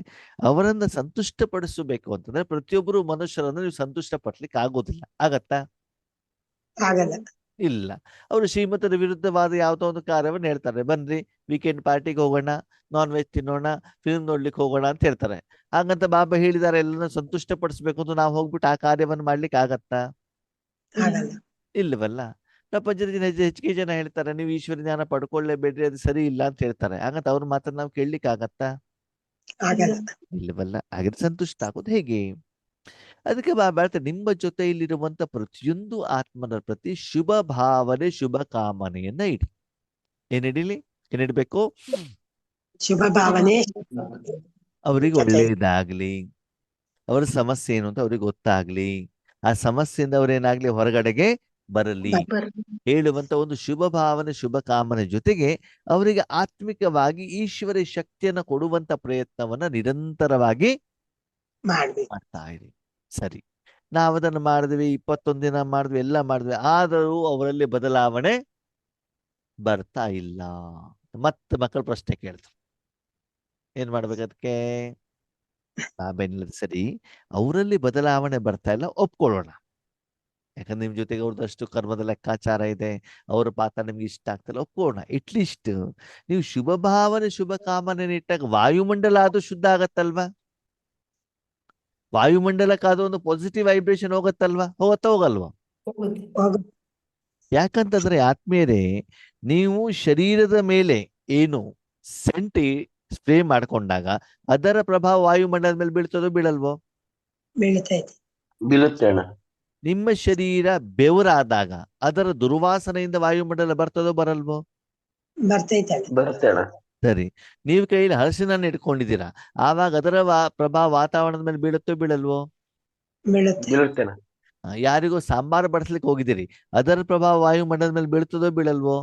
ಅವರನ್ನ ಸಂತುಷ್ಟ ಪಡಿಸಬೇಕು ಅಂತಂದ್ರೆ ಪ್ರತಿಯೊಬ್ಬರು ಮನುಷ್ಯರನ್ನು ನೀವು ಸಂತುಷ್ಟ ಪಡ್ಲಿಕ್ಕೆ ಆಗೋದಿಲ್ಲ. ಆಗತ್ತಾ? ಇಲ್ಲ. ಅವರು ಶ್ರೀಮತದ ವಿರುದ್ಧವಾದ ಯಾವುದೋ ಒಂದು ಕಾರ್ಯವನ್ನು ಹೇಳ್ತಾರೆ. ಬನ್ರಿ ವೀಕೆಂಡ್ ಪಾರ್ಟಿಗೆ ಹೋಗೋಣ, ನಾನ್ ವೆಜ್ ತಿನ್ನೋಣ, ಫಿಲ್ಮ್ ನೋಡ್ಲಿಕ್ಕೆ ಹೋಗೋಣ ಅಂತ ಹೇಳ್ತಾರೆ. ಹಾಗಂತ ಬಾಬಾ ಹೇಳಿದಾರೆ ಎಲ್ಲರನ್ನ ಸಂತುಷ್ಟ ಪಡಿಸ್ಬೇಕು ಅಂತ ನಾವು ಹೋಗ್ಬಿಟ್ಟು ಆ ಕಾರ್ಯವನ್ನು ಮಾಡ್ಲಿಕ್ಕೆ ಆಗತ್ತಾ? ಆಗಲ್ಲ. ಇಲ್ಲವಲ್ಲ. ಪ್ರಪಂಚದ ಹೆಚ್ಚಿಗೆ ಜನ ಹೇಳ್ತಾರೆ ನೀವು ಈಶ್ವರ ಜ್ಞಾನ ಪಡ್ಕೊಳ್ಳೇಬೇಡ್ರಿ, ಅದು ಸರಿ ಇಲ್ಲ ಅಂತ ಹೇಳ್ತಾರೆ. ಹಾಗಂತ ಅವ್ರ ಮಾತನ್ನ ನಾವು ಕೇಳಲಿಕ್ಕೆ ಆಗತ್ತಾ? ಆಗಲ್ಲ. ಇಲ್ಲವಲ್ಲ. ಹಾಗಾದ್ರೆ ಸಂತುಷ್ಟ ಆಗೋದು ಹೇಗೆ? ಅದಕ್ಕೆ ಬಾಬಾ ಹೇಳ್ತಾರೆ ನಿಮ್ಮ ಜೊತೆಯಲ್ಲಿರುವಂತ ಪ್ರತಿಯೊಂದು ಆತ್ಮನ ಪ್ರತಿ ಶುಭ ಭಾವನೆ, ಶುಭ ಕಾಮನೆಯನ್ನ ಇಡಿ. ಏನಿಡಲಿ? ಏನಿಡ್ಬೇಕು? ಶುಭ ಭಾವನೆ. ಅವರಿಗೆ ಒಳ್ಳೆಯದಾಗ್ಲಿ, ಅವರ ಸಮಸ್ಯೆ ಏನು ಅಂತ ಅವ್ರಿಗೆ ಗೊತ್ತಾಗ್ಲಿ, ಆ ಸಮಸ್ಯೆಯಿಂದ ಅವ್ರೇನಾಗ್ಲಿ ಹೊರಗಡೆಗೆ ಬರಲಿ ಹೇಳುವಂತ ಒಂದು ಶುಭ ಭಾವನೆ, ಶುಭ ಕಾಮನೆ ಜೊತೆಗೆ ಅವರಿಗೆ ಆತ್ಮಿಕವಾಗಿ ಈಶ್ವರ ಶಕ್ತಿಯನ್ನ ಕೊಡುವಂತ ಪ್ರಯತ್ನವನ್ನ ನಿರಂತರವಾಗಿ ಮಾಡ್ಬೇಕು. ಮಾಡ್ತಾ ಇರಿ. ಸರಿ, ನಾವು ಅದನ್ನು ಮಾಡಿದ್ವಿ, 21 ದಿನ ಮಾಡಿದ್ವಿ, ಎಲ್ಲ ಮಾಡಿದ್ವಿ, ಆದರೂ ಅವರಲ್ಲಿ ಬದಲಾವಣೆ ಬರ್ತಾ ಇಲ್ಲ. ಮತ್ತೆ ಮಕ್ಕಳು ಪ್ರಶ್ನೆ ಕೇಳ್ತಾರೆ, ಏನ್ ಮಾಡ್ಬೇಕು ಅದಕ್ಕೆ? ಸರಿ, ಅವರಲ್ಲಿ ಬದಲಾವಣೆ ಬರ್ತಾ ಇಲ್ಲ, ಒಪ್ಕೊಳ್ಳೋಣ. ಯಾಕಂದ್ರೆ ನಿಮ್ ಜೊತೆಗೆ ಅವ್ರದಷ್ಟು ಕರ್ಮದ ಲೆಕ್ಕಾಚಾರ ಇದೆ, ಅವರ ಪಾತ್ರ ನಿಮ್ಗೆ ಇಷ್ಟ ಆಗ್ತಲ್ಲ, ಒಪ್ಕೊಳ್ಳೋಣ. ಅಟ್ಲೀಸ್ಟ್ ನೀವು ಶುಭ ಭಾವನೆ, ಶುಭ ಕಾಮನೆ ಇಟ್ಟಾಗ ವಾಯುಮಂಡಲ ಆದ್ರೂ ಶುದ್ಧ ಆಗತ್ತಲ್ವಾ? ವಾಯುಮಂಡಲಕ್ಕಾದ ಒಂದು ಪಾಸಿಟಿವ್ ವೈಬ್ರೇಷನ್ ಹೋಗತ್ತಲ್ವಾ? ಹೋಗಲ್ವಾ? ಯಾಕಂತಂದ್ರೆ ಆತ್ಮೀಯರೇ, ನೀವು ಶರೀರದ ಮೇಲೆ ಏನು ಸೆಂಟ್ ಸ್ಪ್ರೇ ಮಾಡ್ಕೊಂಡಾಗ ಅದರ ಪ್ರಭಾವ ವಾಯುಮಂಡಲದ ಮೇಲೆ ಬೀಳ್ತದೋ ಬೀಳಲ್ವೋ? ಬೀಳುತ್ತೆ ಅಣ್ಣ. ನಿಮ್ಮ ಶರೀರ ಬೆವರಾದಾಗ ಅದರ ದುರ್ವಾಸನೆಯಿಂದ ವಾಯುಮಂಡಲ ಬರ್ತದೋ ಬರಲ್ವೋ? ಬರುತ್ತೆ ಅಣ್ಣ. ಸರಿ, ನೀವು ಕೈಯಲ್ಲಿ ಹಲಸಿನ ಇಟ್ಕೊಂಡಿದ್ದೀರಾ, ಆವಾಗ ಅದರ ಪ್ರಭಾವ ವಾತಾವರಣದ ಮೇಲೆ ಬೀಳುತ್ತೋ ಬೀಳಲ್ವೋ? ಬೀಳುತ್ತೆ ಅಣ್ಣ. ಯಾರಿಗೋ ಸಾಂಬಾರು ಬಡಿಸ್ಲಿಕ್ಕೆ ಹೋಗಿದ್ದೀರಿ, ಅದರ ಪ್ರಭಾವ ವಾಯುಮಂಡಲದ ಮೇಲೆ ಬೀಳ್ತದೋ ಬೀಳಲ್ವೋ?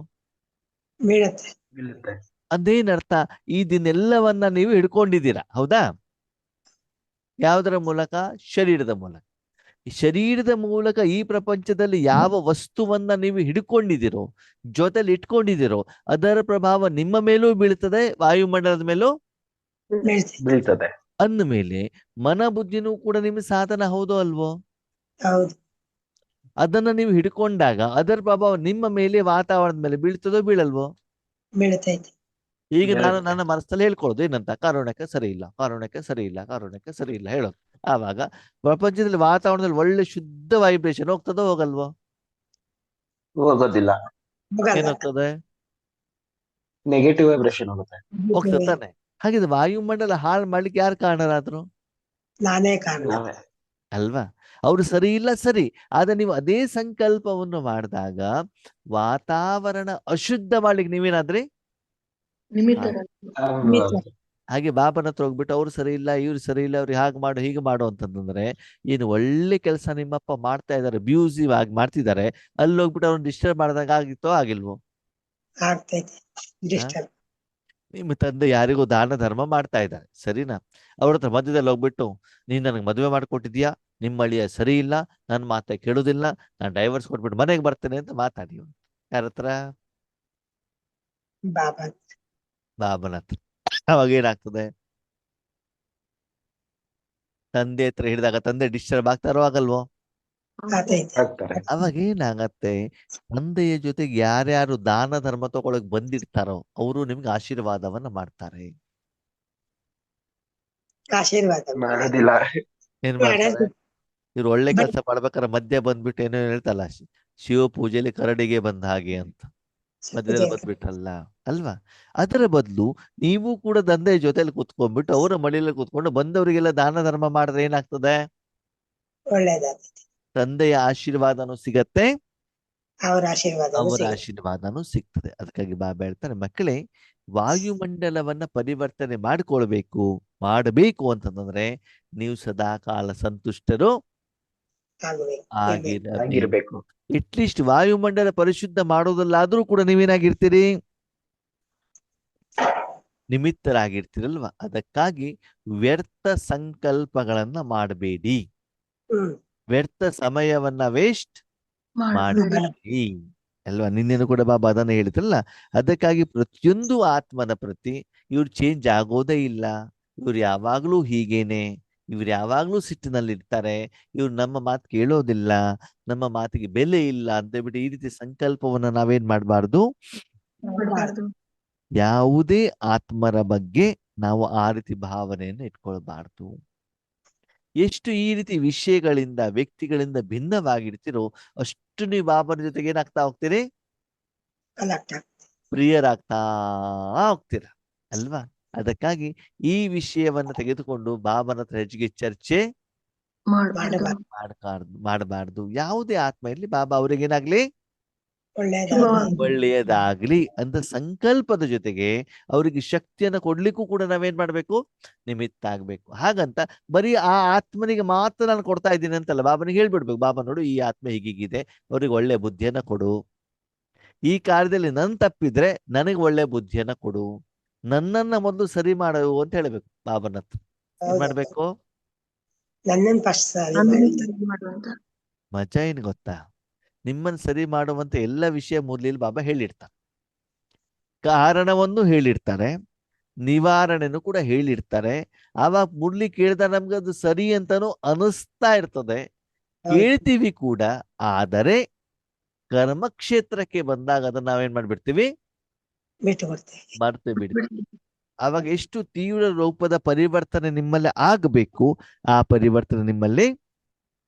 ಬೀಳುತ್ತೆ. ಅದೇನರ್ಥ? ಇದನ್ನೆಲ್ಲವನ್ನ ನೀವು ಹಿಡ್ಕೊಂಡಿದ್ದೀರಾ, ಹೌದಾ? ಯಾವುದರ ಮೂಲಕ? ಶರೀರದ ಮೂಲಕ. ಶರೀರದ ಮೂಲಕ ಈ ಪ್ರಪಂಚದಲ್ಲಿ ಯಾವ ವಸ್ತುವನ್ನ ನೀವು ಹಿಡ್ಕೊಂಡಿದ್ದೀರೋ, ಜೊತೆಲಿ ಇಟ್ಕೊಂಡಿದ್ದೀರೋ, ಅದರ ಪ್ರಭಾವ ನಿಮ್ಮ ಮೇಲೂ ಬೀಳ್ತದೆ, ವಾಯುಮಂಡಲದ ಮೇಲೂ ಬೀಳ್ತದೆ. ಅಂದಮೇಲೆ ಮನ ಬುದ್ಧಿನೂ ಕೂಡ ನಿಮ್ಮ ಸಾಧನ, ಹೌದೋ ಅಲ್ವೋ? ಅದನ್ನ ನೀವು ಹಿಡ್ಕೊಂಡಾಗ ಅದರ ಪ್ರಭಾವ ನಿಮ್ಮ ಮೇಲೆ, ವಾತಾವರಣದ ಮೇಲೆ ಬೀಳ್ತದೋ ಬೀಳಲ್ವೋ? ಈಗ ನಾನು ನನ್ನ ಮನಸ್ಸಲ್ಲಿ ಹೇಳ್ಕೊಳ್ಳೋದು ಏನಂತ? ಕಾರುಣ್ಯಕ್ಕೆ ಸರಿ ಇಲ್ಲ, ಕಾರುಣ್ಯಕ್ಕೆ ಸರಿ ಇಲ್ಲ, ಕಾರುಣ್ಯಕ್ಕೆ ಸರಿ ಇಲ್ಲ ಹೇಳೋದು. ಆವಾಗ ಪ್ರಪಂಚದಲ್ಲಿ ವಾತಾವರಣದಲ್ಲಿ ಒಳ್ಳೆ ಶುದ್ಧ ವೈಬ್ರೇಷನ್ ಹೋಗ್ತದೋ ಹೋಗಲ್ವೋ? ಹೋಗೋದಿಲ್ಲ. ಏನಾಗ್ತದೆ? ನೆಗೆಟಿವ್ ವೈಬ್ರೇಷನ್ ಹೋಗುತ್ತೆ. ಹೋಗ್ತದೆ ತಾನೆ. ಹಾಗಿದ್ರೆ ವಾಯುಮಂಡಲ ಹಾಳು ಮಾಡ್ಲಿಕ್ಕೆ ಯಾರು ಕಾರಣರಾದ್ರು? ನಾನೇ ಕಾರಣ ಅಲ್ವಾ? ಅವ್ರು ಸರಿ ಇಲ್ಲ, ಸರಿ. ಆದ್ರೆ ನೀವು ಅದೇ ಸಂಕಲ್ಪವನ್ನು ಮಾಡಿದಾಗ ವಾತಾವರಣ ಅಶುದ್ಧ ಮಾಡ್ಲಿಕ್ಕೆ ನೀವೇನಾದ್ರಿ? ಹಾಗೆ ಬಾಬನ ಹತ್ರ ಹೋಗ್ಬಿಟ್ಟು ಅವ್ರು ಸರಿ ಇಲ್ಲ, ಇವ್ರು ಸರಿ ಇಲ್ಲ, ಅವ್ರಿಗೆ ಹಾಗೆ ಮಾಡು, ಹೀಗೆ ಮಾಡು ಅಂತಂದ್ರೆ ಏನು ಒಳ್ಳೆ ಕೆಲಸ ನಿಮ್ಮಪ್ಪ ಮಾಡ್ತಾ ಇದಾರೆ, ಅಬ್ಯೂಸಿವ್ ಆಗಿ ಮಾಡ್ತಿದ್ದಾರೆ, ಅಲ್ಲಿ ಹೋಗ್ಬಿಟ್ಟು ಅವ್ರನ್ನ ಡಿಸ್ಟರ್ಬ್ ಮಾಡಿದಾಗ ಆಗಿತ್ತೋ ಆಗಿಲ್ವೋ? ನಿಮ್ಮ ತಂದೆ ಯಾರಿಗೂ ದಾನ ಧರ್ಮ ಮಾಡ್ತಾ ಇದ್ದಾರೆ, ಸರಿನಾ? ಅವ್ರ ಹತ್ರ ಮಧ್ಯದಲ್ಲಿ ಹೋಗ್ಬಿಟ್ಟು ನೀನ್ ನನಗೆ ಮದುವೆ ಮಾಡ್ಕೊಟ್ಟಿದ್ಯಾ, ನಿಮ್ಮ ಅಳಿಯ ಸರಿ ಇಲ್ಲ, ನನ್ನ ಮಾತೆ ಕೇಳುದಿಲ್ಲ, ನಾನು ಡೈವರ್ಸ್ ಕೊಟ್ಬಿಟ್ಟು ಮನೆಗೆ ಬರ್ತೇನೆ ಅಂತ ಮಾತಾಡಿ. ಯಾರ ಹತ್ರ? ಬಾಬನ ಹತ್ರ. ಅವಾಗ ಏನಾಗ್ತದೆ? ತಂದೆ ಹತ್ರ ಹಿಡಿದಾಗ ತಂದೆ ಡಿಸ್ಟರ್ಬ್ ಆಗ್ತಾರೋ ಆಗಲ್ವೋ? ಅವಾಗ ಏನಾಗತ್ತೆ? ತಂದೆಯ ಜೊತೆಗೆ ಯಾರ್ಯಾರು ದಾನ ಧರ್ಮ ತಗೊಳಕ್ ಬಂದಿರ್ತಾರೋ ಅವರು ನಿಮ್ಗೆ ಆಶೀರ್ವಾದವನ್ನ ಮಾಡ್ತಾರೆ. ಮಾಡೋದಿಲ್ಲ. ಏನ್ ಮಾಡ್ತಾರೆ? ಇವ್ರು ಒಳ್ಳೆ ಕೆಲಸ ಮಾಡ್ಬೇಕಾದ್ರೆ ಮಧ್ಯ ಬಂದ್ಬಿಟ್ಟು ಏನೋ ಹೇಳ್ತಲ್ಲ, ಶಿವ ಪೂಜೆಯಲ್ಲಿ ಕರಡಿಗೆ ಬಂದ ಹಾಗೆ ಅಂತ ಮಧ್ಯದಲ್ಲಿ ಬಂದ್ಬಿಟ್ಟಲ್ಲ ಅಲ್ವಾ? ಅದರ ಬದಲು ನೀವು ಕೂಡ ತಂದೆಯ ಜೊತೆಲಿ ಕುತ್ಕೊಂಡ್ಬಿಟ್ಟು ಅವರ ಮಡಿಯಲ್ಲಿ ಕುತ್ಕೊಂಡು ಬಂದವರಿಗೆಲ್ಲ ದಾನ ಧರ್ಮ ಮಾಡಿದ್ರೆ ಏನಾಗ್ತದೆ? ತಂದೆಯ ಆಶೀರ್ವಾದನೂ ಸಿಗತ್ತೆ, ಅವರ ಆಶೀರ್ವಾದನೂ ಸಿಗ್ತದೆ. ಅದಕ್ಕಾಗಿ ಬಾಬಾ ಹೇಳ್ತಾರೆ, ಮಕ್ಕಳೇ, ವಾಯುಮಂಡಲವನ್ನ ಪರಿವರ್ತನೆ ಮಾಡಬೇಕು ಅಂತಂದ್ರೆ ನೀವು ಸದಾ ಕಾಲ ಸಂತುಷ್ಟರು ಆಗಿರ್ಬೇಕು. ಅಟ್ಲೀಸ್ಟ್ ವಾಯುಮಂಡಲ ಪರಿಶುದ್ಧ ಮಾಡೋದಲ್ಲಾದ್ರೂ ಕೂಡ ನೀವೇನಾಗಿರ್ತೀರಿ? ನಿಮಿತ್ತರಾಗಿರ್ತೀರಲ್ವಾ? ಅದಕ್ಕಾಗಿ ವ್ಯರ್ಥ ಸಂಕಲ್ಪಗಳನ್ನ ಮಾಡಬೇಡಿ, ವ್ಯರ್ಥ ಸಮಯವನ್ನ ವೇಸ್ಟ್ ಮಾಡಬೇಡಿ ಅಲ್ವಾ? ನಿನ್ನೇನು ಕೂಡ ಬಾಬಾ ಅದನ್ನ ಹೇಳಿದ್ರಲ್ಲ. ಅದಕ್ಕಾಗಿ ಪ್ರತಿಯೊಂದು ಆತ್ಮನ ಪ್ರತಿ ಇವ್ರು ಚೇಂಜ್ ಆಗೋದೇ ಇಲ್ಲ, ಇವ್ರು ಯಾವಾಗ್ಲೂ ಹೀಗೇನೆ, ಇವ್ರು ಯಾವಾಗ್ಲೂ ಸಿಟ್ಟಿನಲ್ಲಿ ಇರ್ತಾರೆ, ಇವ್ರು ನಮ್ಮ ಮಾತು ಕೇಳೋದಿಲ್ಲ, ನಮ್ಮ ಮಾತಿಗೆ ಬೆಲೆ ಇಲ್ಲ ಅಂತ ಹೇಳ್ಬಿಟ್ಟು ಈ ರೀತಿ ಸಂಕಲ್ಪವನ್ನ ನಾವೇನ್ ಮಾಡಬಾರ್ದು. ಮಾಡ್ಬಾರ್ದು. ಯಾವುದೇ ಆತ್ಮರ ಬಗ್ಗೆ ನಾವು ಆ ರೀತಿ ಭಾವನೆಯನ್ನು ಇಟ್ಕೊಳ್ಬಾರ್ದು. ಎಷ್ಟು ಈ ರೀತಿ ವಿಷಯಗಳಿಂದ ವ್ಯಕ್ತಿಗಳಿಂದ ಭಿನ್ನವಾಗಿರ್ತೀರೋ ಅಷ್ಟು ನೀವು ಬಾಬನ ಜೊತೆಗೆ ಏನಾಗ್ತಾ ಹೋಗ್ತೀರಿ, ಕಲೆಕ್ಟ್ ಪ್ರಿಯರಾಗ್ತಾ ಹೋಗ್ತೀರ ಅಲ್ವಾ. ಅದಕ್ಕಾಗಿ ಈ ವಿಷಯವನ್ನ ತೆಗೆದುಕೊಂಡು ಬಾಬನ ಹತ್ರ ಹೆಚ್ಚಿಗೆ ಚರ್ಚೆ ಮಾಡ್ಬಾರ್ದು. ಮಾಡಬಾರ್ದು. ಯಾವುದೇ ಆತ್ಮ ಇರ್ಲಿ, ಬಾಬಾ ಅವ್ರಿಗೇನಾಗ್ಲಿ ಒಳ್ಳೇದಾಗ್ಲಿ. ಒಳ್ಳೆಯದಾಗ್ಲಿ ಅಂತ ಸಂಕಲ್ಪದ ಜೊತೆಗೆ ಅವರಿಗೆ ಶಕ್ತಿಯನ್ನ ಕೊಡ್ಲಿಕ್ಕೂ ಕೂಡ ನಾವೇನ್ ಮಾಡ್ಬೇಕು, ನಿಮಿತ್ತ ಆಗ್ಬೇಕು. ಹಾಗಂತ ಬರೀ ಆ ಆತ್ಮನಿಗೆ ಮಾತ್ರ ನಾನು ಕೊಡ್ತಾ ಇದ್ದೀನಿ ಅಂತಲ್ಲ, ಬಾಬನಿಗೆ ಹೇಳ್ಬಿಡ್ಬೇಕು, ಬಾಬಾ ನೋಡು ಈ ಆತ್ಮ ಹೀಗೀಗಿದೆ, ಅವ್ರಿಗೆ ಒಳ್ಳೆ ಬುದ್ಧಿಯನ್ನ ಕೊಡು, ಈ ಕಾರ್ಯದಲ್ಲಿ ನನ್ ತಪ್ಪಿದ್ರೆ ನನಗೆ ಒಳ್ಳೆ ಬುದ್ಧಿಯನ್ನ ಕೊಡು, ನನ್ನನ್ನ ಮೊದಲು ಸರಿ ಮಾಡು ಅಂತ ಹೇಳ್ಬೇಕು ಬಾಬನ ಹತ್ರ. ಏನ್ ಹೌದು. ಮಾಡ್ಬೇಕು, ನನ್ನನ್ ಫಸ್ಟ್ ಸರಿ ಮಾಡುವಂತ ಮಜಾ ಏನ್ ಗೊತ್ತಾ, ನಿಮ್ಮನ್ನ ಸರಿ ಮಾಡುವಂತ ಎಲ್ಲ ವಿಷಯ ಮೊದಲಿಲ್ ಬಾಬಾ ಹೇಳಿರ್ತಾರೆ, ಕಾರಣವನ್ನು ಹೇಳಿರ್ತಾರೆ, ನಿವಾರಣೆನೂ ಕೂಡ ಹೇಳಿರ್ತಾರೆ. ಆವಾಗ ಮುರ್ಲಿ ಕೇಳಿದ ನಮ್ಗೆ ಅದು ಸರಿ ಅಂತಾನು ಅನಿಸ್ತಾ ಇರ್ತದೆ, ಕೇಳ್ತೀವಿ ಕೂಡ. ಆದರೆ ಕರ್ಮಕ್ಷೇತ್ರಕ್ಕೆ ಬಂದಾಗ ಅದನ್ನ ನಾವೇನ್ ಮಾಡ್ಬಿಡ್ತೀವಿ, ಬಿಟ್ಟು ಕೊಡ್ತೇವೆ. ಮರ್ತು ಬಿಡ್ತೀವಿ. ಆವಾಗ ಎಷ್ಟು ತೀವ್ರ ರೂಪದ ಪರಿವರ್ತನೆ ನಿಮ್ಮಲ್ಲಿ ಆಗಬೇಕು, ಆ ಪರಿವರ್ತನೆ ನಿಮ್ಮಲ್ಲಿ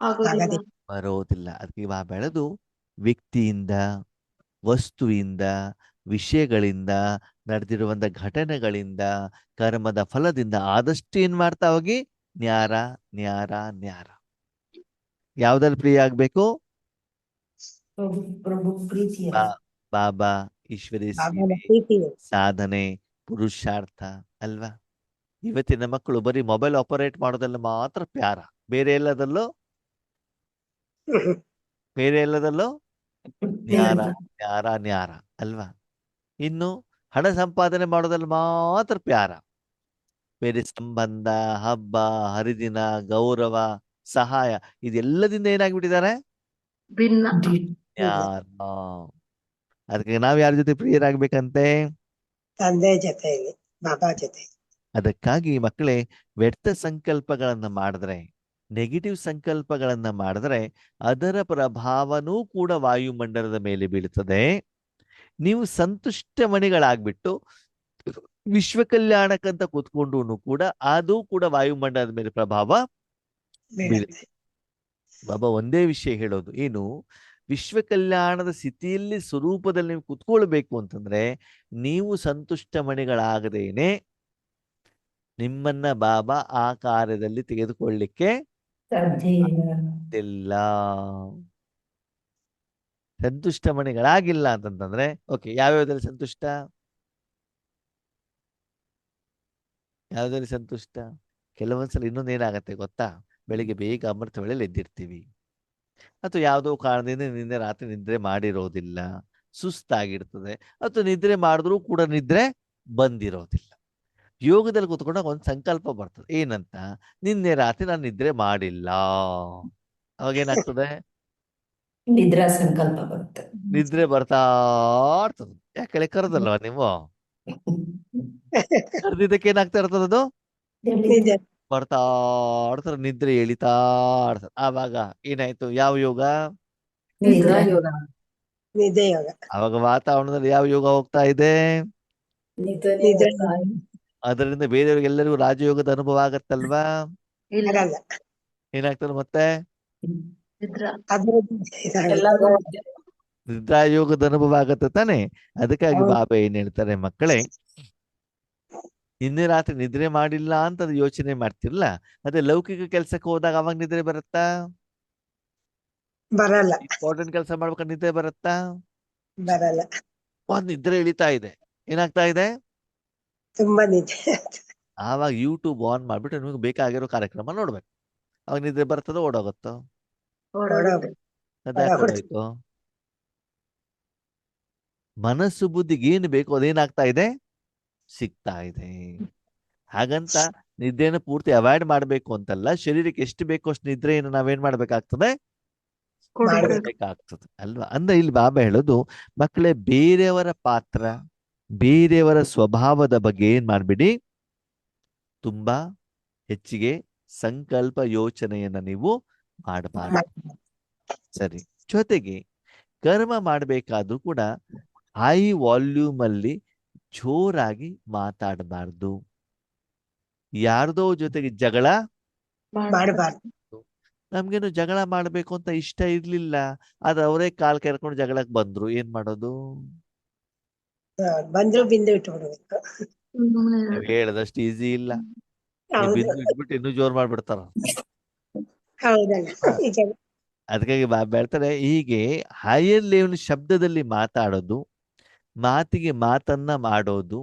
ಆಗೋದಿಲ್ಲ. ಬರೋದಿಲ್ಲ. ಅದಕ್ಕೆ ಬಾಬಾ ಹೇಳೋದು, ವ್ಯಕ್ತಿಯಿಂದ, ವಸ್ತುವಿಂದ, ವಿಷಯಗಳಿಂದ, ನಡೆದಿರುವಂತ ಘಟನೆಗಳಿಂದ, ಕರ್ಮದ ಫಲದಿಂದ ಆದಷ್ಟು ಏನ್ ಮಾಡ್ತಾ ಹೋಗಿ, ನ್ಯಾರ ನ್ಯಾರ ನ್ಯಾರ. ಯಾವ್ದ್ರಲ್ಲಿ ಪ್ರಿಯ ಆಗ್ಬೇಕು, ಪ್ರಭು ಪ್ರೀತಿಯ ಬಾಬಾ, ಈಶ್ವರಿ ಬಾಬನ ಸೇವೆ, ಪ್ರೀತಿ. ಸಾಧನೆ, ಪುರುಷಾರ್ಥ ಅಲ್ವಾ. ಇವತ್ತಿನ ಮಕ್ಕಳು ಬರೀ ಮೊಬೈಲ್ ಆಪರೇಟ್ ಮಾಡೋದಲ್ಲ ಮಾತ್ರ ಪ್ಯಾರ, ಬೇರೆ ಎಲ್ಲದಲ್ಲೂ ನ್ಯಾರ ನ್ಯಾರ ನ್ಯಾರ ಅಲ್ವಾ. ಇನ್ನು ಹಣ ಸಂಪಾದನೆ ಮಾಡೋದ್ರಲ್ಲಿ ಮಾತ್ರ ಪ್ಯಾರ, ಬೇರೆ ಸಂಬಂಧ, ಹಬ್ಬ ಹರಿದಿನ, ಗೌರವ, ಸಹಾಯ ಇದೆಲ್ಲದಿಂದ ಏನಾಗ್ಬಿಟ್ಟಿದ್ದಾರೆ, ಭಿನ್ನ. ನ್ಯಾರ. ಅದಕ್ಕೆ ನಾವ್ ಯಾರ ಜೊತೆ ಪ್ರಿಯರಾಗ್ಬೇಕಂತೆ, ತಂದೆ ಜೊತೆಯಲ್ಲಿ, ಬಾಬಾ ಜೊತೆ. ಅದಕ್ಕಾಗಿ ಮಕ್ಕಳೇ, ವ್ಯರ್ಥ ಸಂಕಲ್ಪಗಳನ್ನ ಮಾಡಿದ್ರೆ, ನೆಗೆಟಿವ್ ಸಂಕಲ್ಪಗಳನ್ನ ಮಾಡಿದ್ರೆ ಅದರ ಪ್ರಭಾವನೂ ಕೂಡ ವಾಯುಮಂಡಲದ ಮೇಲೆ ಬೀಳುತ್ತದೆ. ನೀವು ಸಂತುಷ್ಟ ಮಣಿಗಳಾಗ್ಬಿಟ್ಟು ವಿಶ್ವ ಕಲ್ಯಾಣಕ್ಕಂತ ಕೂತ್ಕೊಂಡು ಕೂಡ ಅದು ಕೂಡ ವಾಯುಮಂಡಲದ ಮೇಲೆ ಪ್ರಭಾವ ಬೀಳುತ್ತೆ. ಬಾಬಾ ಒಂದೇ ವಿಷಯ ಹೇಳೋದು ಏನು, ವಿಶ್ವ ಕಲ್ಯಾಣದ ಸ್ಥಿತಿಯಲ್ಲಿ ಸ್ವರೂಪದಲ್ಲಿ ನೀವು ಕುತ್ಕೊಳ್ಬೇಕು ಅಂತಂದ್ರೆ ನೀವು ಸಂತುಷ್ಟ ಮಣಿಗಳಾಗದೇನೆ ನಿಮ್ಮನ್ನ ಬಾಬಾ ಆ ಕಾರ್ಯದಲ್ಲಿ ತೆಗೆದುಕೊಳ್ಳಿಕ್ಕೆ ಸಾಧ್ಯ ಇಲ್ಲ. ಸಂತುಷ್ಟ ಮಣಿಗಳಾಗಿಲ್ಲ ಅಂತಂತಂದ್ರೆ ಓಕೆ, ಯಾವ್ಯಾವ್ದ್ರಲ್ಲಿ ಸಂತುಷ್ಟ, ಯಾವ್ದ್ರಲ್ಲಿ ಸಂತುಷ್ಟ. ಕೆಲವೊಂದ್ಸಲ ಇನ್ನೊಂದು ಏನಾಗತ್ತೆ ಗೊತ್ತಾ, ಬೆಳಿಗ್ಗೆ ಬೇಗ ಅಮೃತ ವೇಳೆಯಲ್ಲಿ ಎದ್ದಿರ್ತೀವಿ, ಅಥವಾ ಯಾವುದೋ ಕಾರಣದಿಂದ ನಿನ್ನೆ ರಾತ್ರಿ ನಿದ್ರೆ ಮಾಡಿರೋದಿಲ್ಲ, ಸುಸ್ತಾಗಿರ್ತದೆ, ಅಥವಾ ನಿದ್ರೆ ಮಾಡಿದ್ರೂ ಕೂಡ ನಿದ್ರೆ ಬಂದಿರೋದಿಲ್ಲ. ಯೋಗದಲ್ಲಿ ಕೂತ್ಕೊಂಡಾಗ ಒಂದು ಸಂಕಲ್ಪ ಬರ್ತದೆ, ಏನಂತ, ನಿನ್ನೆ ರಾತ್ರಿ ನಾನು ನಿದ್ರೆ ಮಾಡಿಲ್ಲ. ಅವಾಗ ಏನಾಗ್ತದೆ, ನಿದ್ರಾ ಸಂಕಲ್ಪ ಬರುತ್ತೆ. ನಿದ್ರೆ ಬರ್ತಾ ಇರ್ತದೆ. ಯಾಕೆ ಕರೆದಲ್ವಾ ನೀವು, ಕರೆದಿದ್ದಕ್ಕೆ ಏನಾಗ್ತಾ ಇರ್ತದೆ, ಅದು ನಿಜ. ಬರ್ತಾ ಇರ್ತಾರೆ, ನಿದ್ರೆ ಎಳಿತಾ ಇರ್ತದೆ. ಆವಾಗ ಏನಾಯ್ತು, ಯಾವ ಯೋಗ, ನಿದ್ರಾ ಯೋಗ. ನಿದ್ದೆ ಯೋಗ. ಅವಾಗ ವಾತಾವರಣದಲ್ಲಿ ಯಾವ ಯೋಗ ಹೋಗ್ತಾ ಇದೆ, ನಿದ್ರೆ ಅದರಿಂದ ಬೇರೆಯವ್ರಿಗೆಲ್ಲರಿಗೂ ರಾಜಯೋಗದ ಅನುಭವ ಆಗತ್ತಲ್ವಾ. ಇಲ್ಲ. ಆಗಲ್ಲ. ಏನಾಗ್ತದೆ ಮತ್ತೆ, ನಿದ್ರ. ಅದ್ರ ನಿದ್ರಾಯೋಗದ ಅನುಭವ ಆಗತ್ತೆ ತಾನೆ. ಅದಕ್ಕಾಗಿ ಹೌದು. ಬಾಬಾ ಏನ್ ಹೇಳ್ತಾರೆ, ಮಕ್ಕಳೇ ನಿನ್ನೆ ರಾತ್ರಿ ನಿದ್ರೆ ಮಾಡಿಲ್ಲ ಅಂತ ಯೋಚನೆ ಮಾಡ್ತಿರ್ಲ, ಅದೇ ಲೌಕಿಕ ಕೆಲ್ಸಕ್ಕೆ ಹೋದಾಗ ಅವಾಗ ನಿದ್ರೆ ಬರುತ್ತಾ, ಬರಲ್ಲ. ಇಂಪಾರ್ಟೆಂಟ್ ಕೆಲಸ ಮಾಡ್ಬೇಕಾದ್ರೆ ನಿದ್ರೆ ಬರುತ್ತಾ, ಬರಲ್ಲ. ಒಂದ್ ನಿದ್ರೆ ಇಳಿತಾ ಇದೆ, ಏನಾಗ್ತಾ ಇದೆ, ತುಂಬಾ ನಿದ್ದೆ. ಆವಾಗ ಯೂಟ್ಯೂಬ್ ಆನ್ ಮಾಡ್ಬಿಟ್ಟು ನಿಮ್ಗೆ ಬೇಕಾಗಿರೋ ಕಾರ್ಯಕ್ರಮ ನೋಡ್ಬೇಕು. ಅವಾಗ ನಿದ್ರೆ ಬರ್ತದೋ ಓಡೋಗುತ್ತೋ, ಓಡೋಗುತ್ತೆ. ಅದ್ಯಾಕೆ ಓಡೋಯ್ತು. ಮನಸ್ಸು ಬುದ್ಧಿಗೆ ಏನು ಬೇಕು ಅದೇನಾಗ್ತಾ ಇದೆ, ಸಿಗ್ತಾ ಇದೆ. ಹಾಗಂತ ನಿದ್ರೆಯನ್ನು ಪೂರ್ತಿ ಅವಾಯ್ಡ್ ಮಾಡ್ಬೇಕು ಅಂತಲ್ಲ, ಶರೀರಕ್ಕೆ ಎಷ್ಟು ಬೇಕೋ ಅಷ್ಟು ನಿದ್ರೆಯನ್ನು ನಾವೇನ್ ಮಾಡ್ಬೇಕಾಗ್ತದೆ, ಮಾಡ್ಬೇಕಾಗ್ತದೆ ಅಲ್ವಾ. ಅಂದ್ರೆ ಇಲ್ಲಿ ಬಾಬಾ ಹೇಳೋದು, ಮಕ್ಕಳೇ ಬೇರೆಯವರ ಪಾತ್ರ, ಬೇರೆಯವರ ಸ್ವಭಾವದ ಬಗ್ಗೆ ಏನ್ ಮಾಡ್ಬಿಡಿ, ತುಂಬಾ ಹೆಚ್ಚಿಗೆ ಸಂಕಲ್ಪ ಯೋಚನೆಯನ್ನ ನೀವು ಮಾಡಬಾರ್ದು. ಸರಿ. ಜೊತೆಗೆ ಕರ್ಮ ಮಾಡಬೇಕಾದ್ರೂ ಕೂಡ ಹೈ ವಾಲ್ಯೂಮ್ ಅಲ್ಲಿ ಜೋರಾಗಿ ಮಾತಾಡಬಾರ್ದು. ಯಾರ್ದೋ ಜೊತೆಗೆ ಜಗಳ ಮಾಡಬಾರ್ದು. ನಮ್ಗೇನು ಜಗಳ ಮಾಡ್ಬೇಕು ಅಂತ ಇಷ್ಟ ಇರ್ಲಿಲ್ಲ, ಆದ್ರೆ ಅವರೇ ಕಾಲ್ ಕೆರ್ಕೊಂಡು ಜಗಳಕ್ಕೆ ಬಂದ್ರು, ಏನ್ ಮಾಡೋದು? ಬಂದ್ರು ಬಿಂದು ಇಟ್ಬಿಡ್ಬೇಕು. ನಾವ್ ಹೇಳದಷ್ಟು ಈಸಿ ಇಲ್ಲ. ನೀವು ಹೌದು ಬಿಂದು ಇಟ್ಬಿಟ್ಟು ಇನ್ನೂ ಜೋರ್ ಮಾಡ್ಬಿಡ್ತಾರ. ಹೌದಲ್ಲ. ಈಗ ಅದಕ್ಕಾಗಿ ಹೇಳ್ತಾರೆ, ಹೀಗೆ ಹೈಯರ್ ಲೆವೆಲ್ ಶಬ್ದದಲ್ಲಿ ಮಾತಾಡೋದು, ಮಾತಿಗೆ ಮಾತನ್ನ ಮಾಡೋದು,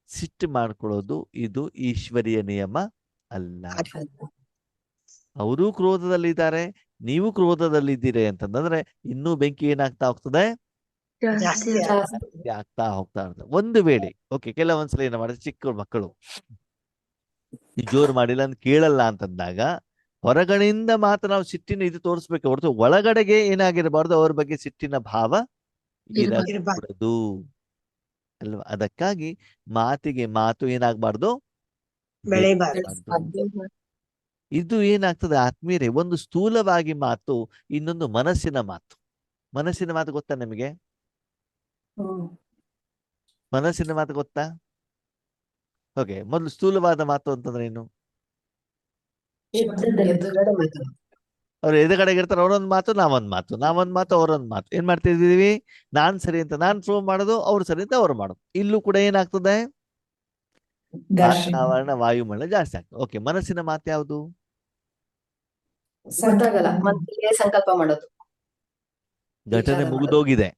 ಸಿಟ್ಟು ಮಾಡ್ಕೊಳ್ಳೋದು ಇದು ಈಶ್ವರಿಯ ನಿಯಮ ಅಲ್ಲ. ಅವರೂ ಕ್ರೋಧದಲ್ಲಿದ್ದಾರೆ, ನೀವು ಕ್ರೋಧದಲ್ಲಿದ್ದೀರಿ ಅಂತಂದ್ರೆ ಇನ್ನೂ ಬೆಂಕಿ ಏನಾಗ್ತಾ ಹೋಗ್ತದೆ? ಜಾಸ್ತಿ ಜಾಸ್ತಿ ಆಗ್ತಾ ಹೋಗ್ತಾ ಇರ್ತದೆ. ಒಂದು ವೇಳೆ ಓಕೆ, ಕೆಲವೊಂದ್ಸಲ ಏನ ಮಾಡಿದ್ರೆ ಚಿಕ್ಕ ಮಕ್ಕಳು ಈ ಜೋರು ಮಾಡಿಲ್ಲ ಅಂತ ಕೇಳಲ್ಲ ಅಂತಂದಾಗ ಹೊರಗಡೆಯಿಂದ ಮಾತ್ರ ನಾವು ಸಿಟ್ಟಿನ ಇದು ತೋರಿಸ್ಬೇಕು ಹೊರತು ಒಳಗಡೆಗೆ ಏನಾಗಿರಬಾರ್ದು, ಅವ್ರ ಬಗ್ಗೆ ಸಿಟ್ಟಿನ ಭಾವ ಇರಬಾರದು ಅಲ್ವಾ? ಅದಕ್ಕಾಗಿ ಮಾತಿಗೆ ಮಾತು ಏನಾಗಬಾರ್ದು, ಬೆಳೆಬಾರ್ದು. ಇದು ಏನಾಗ್ತದೆ ಆತ್ಮೀಯರೇ, ಒಂದು ಸ್ಥೂಲವಾಗಿ ಮಾತು, ಇನ್ನೊಂದು ಮನಸ್ಸಿನ ಮಾತು. ಮನಸ್ಸಿನ ಮಾತು ಗೊತ್ತಾ ನಿಮಗೆ? ಮನಸ್ಸಿನ ಮಾತು ಗೊತ್ತಾ? ಓಕೆ, ಮೊದಲು ಸ್ಥೂಲವಾದ ಮಾತು ಅಂತಂದ್ರೆ ಏನು? ಅವ್ರು ಎದುರುಗಡೆಗೆ ಇರ್ತಾರೆ, ಅವರೊಂದು ಮಾತು ನಾವೊಂದು ಮಾತು, ನಾವೊಂದು ಮಾತು ಅವರೊಂದು ಮಾತು. ಏನ್ ಮಾಡ್ತಿದೀವಿ? ನಾನ್ ಸರಿ ಅಂತ ನಾನ್ ಪ್ರೂವ್ ಮಾಡೋದು, ಅವ್ರು ಸರಿ ಅಂತ ಅವ್ರು ಮಾಡೋದು. ಇಲ್ಲೂ ಕೂಡ ಏನಾಗ್ತದೆ? ವಾತಾವರಣ ವಾಯುಮಂಡಲ ಜಾಸ್ತಿ ಆಗ್ತದೆ. ಓಕೆ, ಮನಸ್ಸಿನ ಮಾತು ಯಾವುದು? ಗೊತ್ತಾಗಲ್ಲ, ಮನಸ್ಸಿಗೆ ಸಂಕಲ್ಪ ಮಾಡೋದು. ಘಟನೆ ಮುಗಿದೋಗಿದೆ,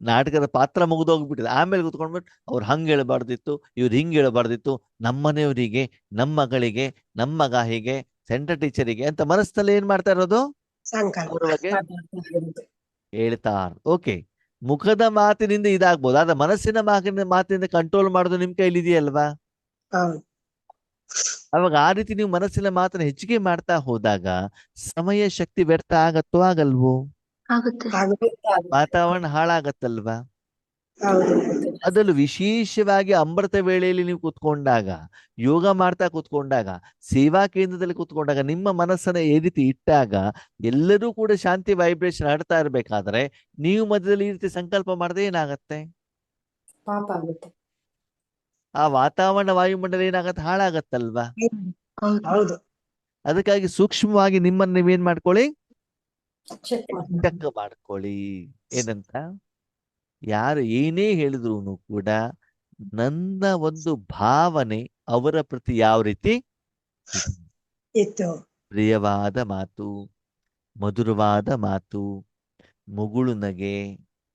ನಾಟಕದ ಪಾತ್ರ ಮುಗಿದೋಗ್ಬಿಟ್ಟಿದೆ, ಆಮೇಲೆ ಕುತ್ಕೊಂಡ್ಬಿಟ್ಟು ಅವ್ರು ಹಂಗ್ ಹೇಳ್ಬಾರ್ದಿತ್ತು, ಇವ್ರು ಹಿಂಗ್ ಹೇಳ್ಬಾರ್ದಿತ್ತು, ನಮ್ಮನೆಯವರಿಗೆ, ನಮ್ಮ ಮಗಳಿಗೆ, ನಮ್ಮ ಮಗ ಹೀಗೆ, ಸೆಂಟರ್ ಟೀಚರಿಗೆ ಅಂತ ಮನಸ್ಸಲ್ಲಿ ಏನ್ ಮಾಡ್ತಾ ಇರೋದು? ಅವ್ರ ಬಗ್ಗೆ ಹೇಳ್ತಾರ. ಓಕೆ, ಮುಖದ ಮಾತಿನಿಂದ ಇದಾಗ್ಬೋದು, ಆದ್ರೆ ಮನಸ್ಸಿನ ಮಾತಿನಿಂದ ಕಂಟ್ರೋಲ್ ಮಾಡೋದು ನಿಮ್ ಕೈಲಿದೆಯಲ್ವಾ? ಅವಾಗ ಆ ರೀತಿ ನೀವು ಮನಸ್ಸಿನ ಮಾತನ್ನ ಹೆಚ್ಚಿಗೆ ಮಾಡ್ತಾ ಹೋದಾಗ ಸಮಯ ಶಕ್ತಿ ವ್ಯರ್ಥ ಆಗತ್ತೋ ಆಗಲ್ವೋ? ವಾತಾವರಣ ಹಾಳಾಗತ್ತಲ್ವಾ? ಅದರಲ್ಲೂ ವಿಶೇಷವಾಗಿ ಅಮೃತ ವೇಳೆಯಲ್ಲಿ ನೀವು ಕೂತ್ಕೊಂಡಾಗ, ಯೋಗ ಮಾಡ್ತಾ ಕೂತ್ಕೊಂಡಾಗ, ಸೇವಾ ಕೇಂದ್ರದಲ್ಲಿ ಕೂತ್ಕೊಂಡಾಗ, ನಿಮ್ಮ ಮನಸ್ಸನ್ನ ಈ ರೀತಿ ಇಟ್ಟಾಗ ಎಲ್ಲರೂ ಕೂಡ ಶಾಂತಿ ವೈಬ್ರೇಷನ್ ಆಡ್ತಾ ಇರ್ಬೇಕಾದ್ರೆ ನೀವು ಮಧ್ಯದಲ್ಲಿ ಈ ರೀತಿ ಸಂಕಲ್ಪ ಮಾಡದೆ ಏನಾಗತ್ತೆ? ಪಾಪ ಆಗುತ್ತೆ. ಆ ವಾತಾವರಣ ವಾಯುಮಂಡಲ ಏನಾಗತ್ತೆ? ಹಾಳಾಗತ್ತಲ್ವಾ? ಹೌದು. ಅದಕ್ಕಾಗಿ ಸೂಕ್ಷ್ಮವಾಗಿ ನಿಮ್ಮನ್ನ ನೀವೇನ್ ಮಾಡ್ಕೊಳ್ಳಿ, ಚೆಕ್ ಮಾಡ್ಕೊಳ್ಳಿ. ಏನಂತ? ಯಾರು ಏನೇ ಹೇಳಿದ್ರು ಕೂಡ ನನ್ನ ಒಂದು ಭಾವನೆ ಅವರ ಪ್ರತಿ ಯಾವ ರೀತಿ ಇತ್ತು? ಪ್ರಿಯವಾದ ಮಾತು, ಮಧುರವಾದ ಮಾತು, ಮುಗುಳು ನಗೆ,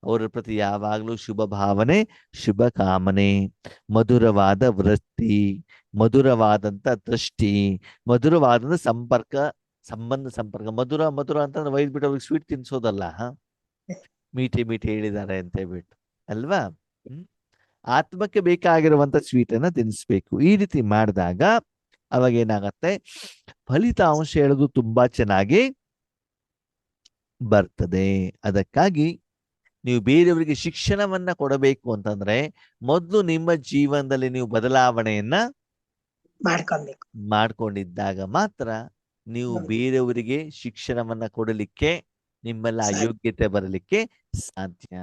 ಅವರ ಪ್ರತಿ ಯಾವಾಗಲೂ ಶುಭ ಭಾವನೆ, ಶುಭ ಕಾಮನೆ, ಮಧುರವಾದ ವೃತ್ತಿ, ಮಧುರವಾದಂತ ದೃಷ್ಟಿ, ಮಧುರವಾದಂತ ಸಂಪರ್ಕ, ಸಂಪರ್ಕ. ಮಧುರ ಮಧುರ ಅಂತಂದ್ರೆ ಒಯ್ದ್ಬಿಟ್ಟು ಅವ್ರಿಗೆ ಸ್ವೀಟ್ ತಿನ್ಸೋದಲ್ಲ, ಮೀಠೆ ಮೀಠೆ ಹೇಳಿದ್ದಾರೆ ಅಂತ ಹೇಳ್ಬಿಟ್ಟು ಅಲ್ವಾ? ಆತ್ಮಕ್ಕೆ ಬೇಕಾಗಿರುವಂತ ಸ್ವೀಟ್ ಅನ್ನ ತಿನ್ನಿಸ್ಬೇಕು. ಈ ರೀತಿ ಮಾಡಿದಾಗ ಅವಾಗ ಏನಾಗತ್ತೆ? ಫಲಿತಾಂಶ ಹೇಳೋದು ತುಂಬಾ ಚೆನ್ನಾಗಿ ಬರ್ತದೆ. ಅದಕ್ಕಾಗಿ ನೀವು ಬೇರೆಯವರಿಗೆ ಶಿಕ್ಷಣವನ್ನ ಕೊಡಬೇಕು ಅಂತಂದ್ರೆ ಮೊದಲು ನಿಮ್ಮ ಜೀವನದಲ್ಲಿ ನೀವು ಬದಲಾವಣೆಯನ್ನ ಮಾಡ್ಕೊಂಡಿದ್ದಾಗ ಮಾತ್ರ ನೀವು ಬೇರೆಯವರಿಗೆ ಶಿಕ್ಷಣವನ್ನ ಕೊಡಲಿಕ್ಕೆ, ನಿಮ್ಮಲ್ಲಿ ಆ ಯೋಗ್ಯತೆ ಬರಲಿಕ್ಕೆ ಸಾಧ್ಯ.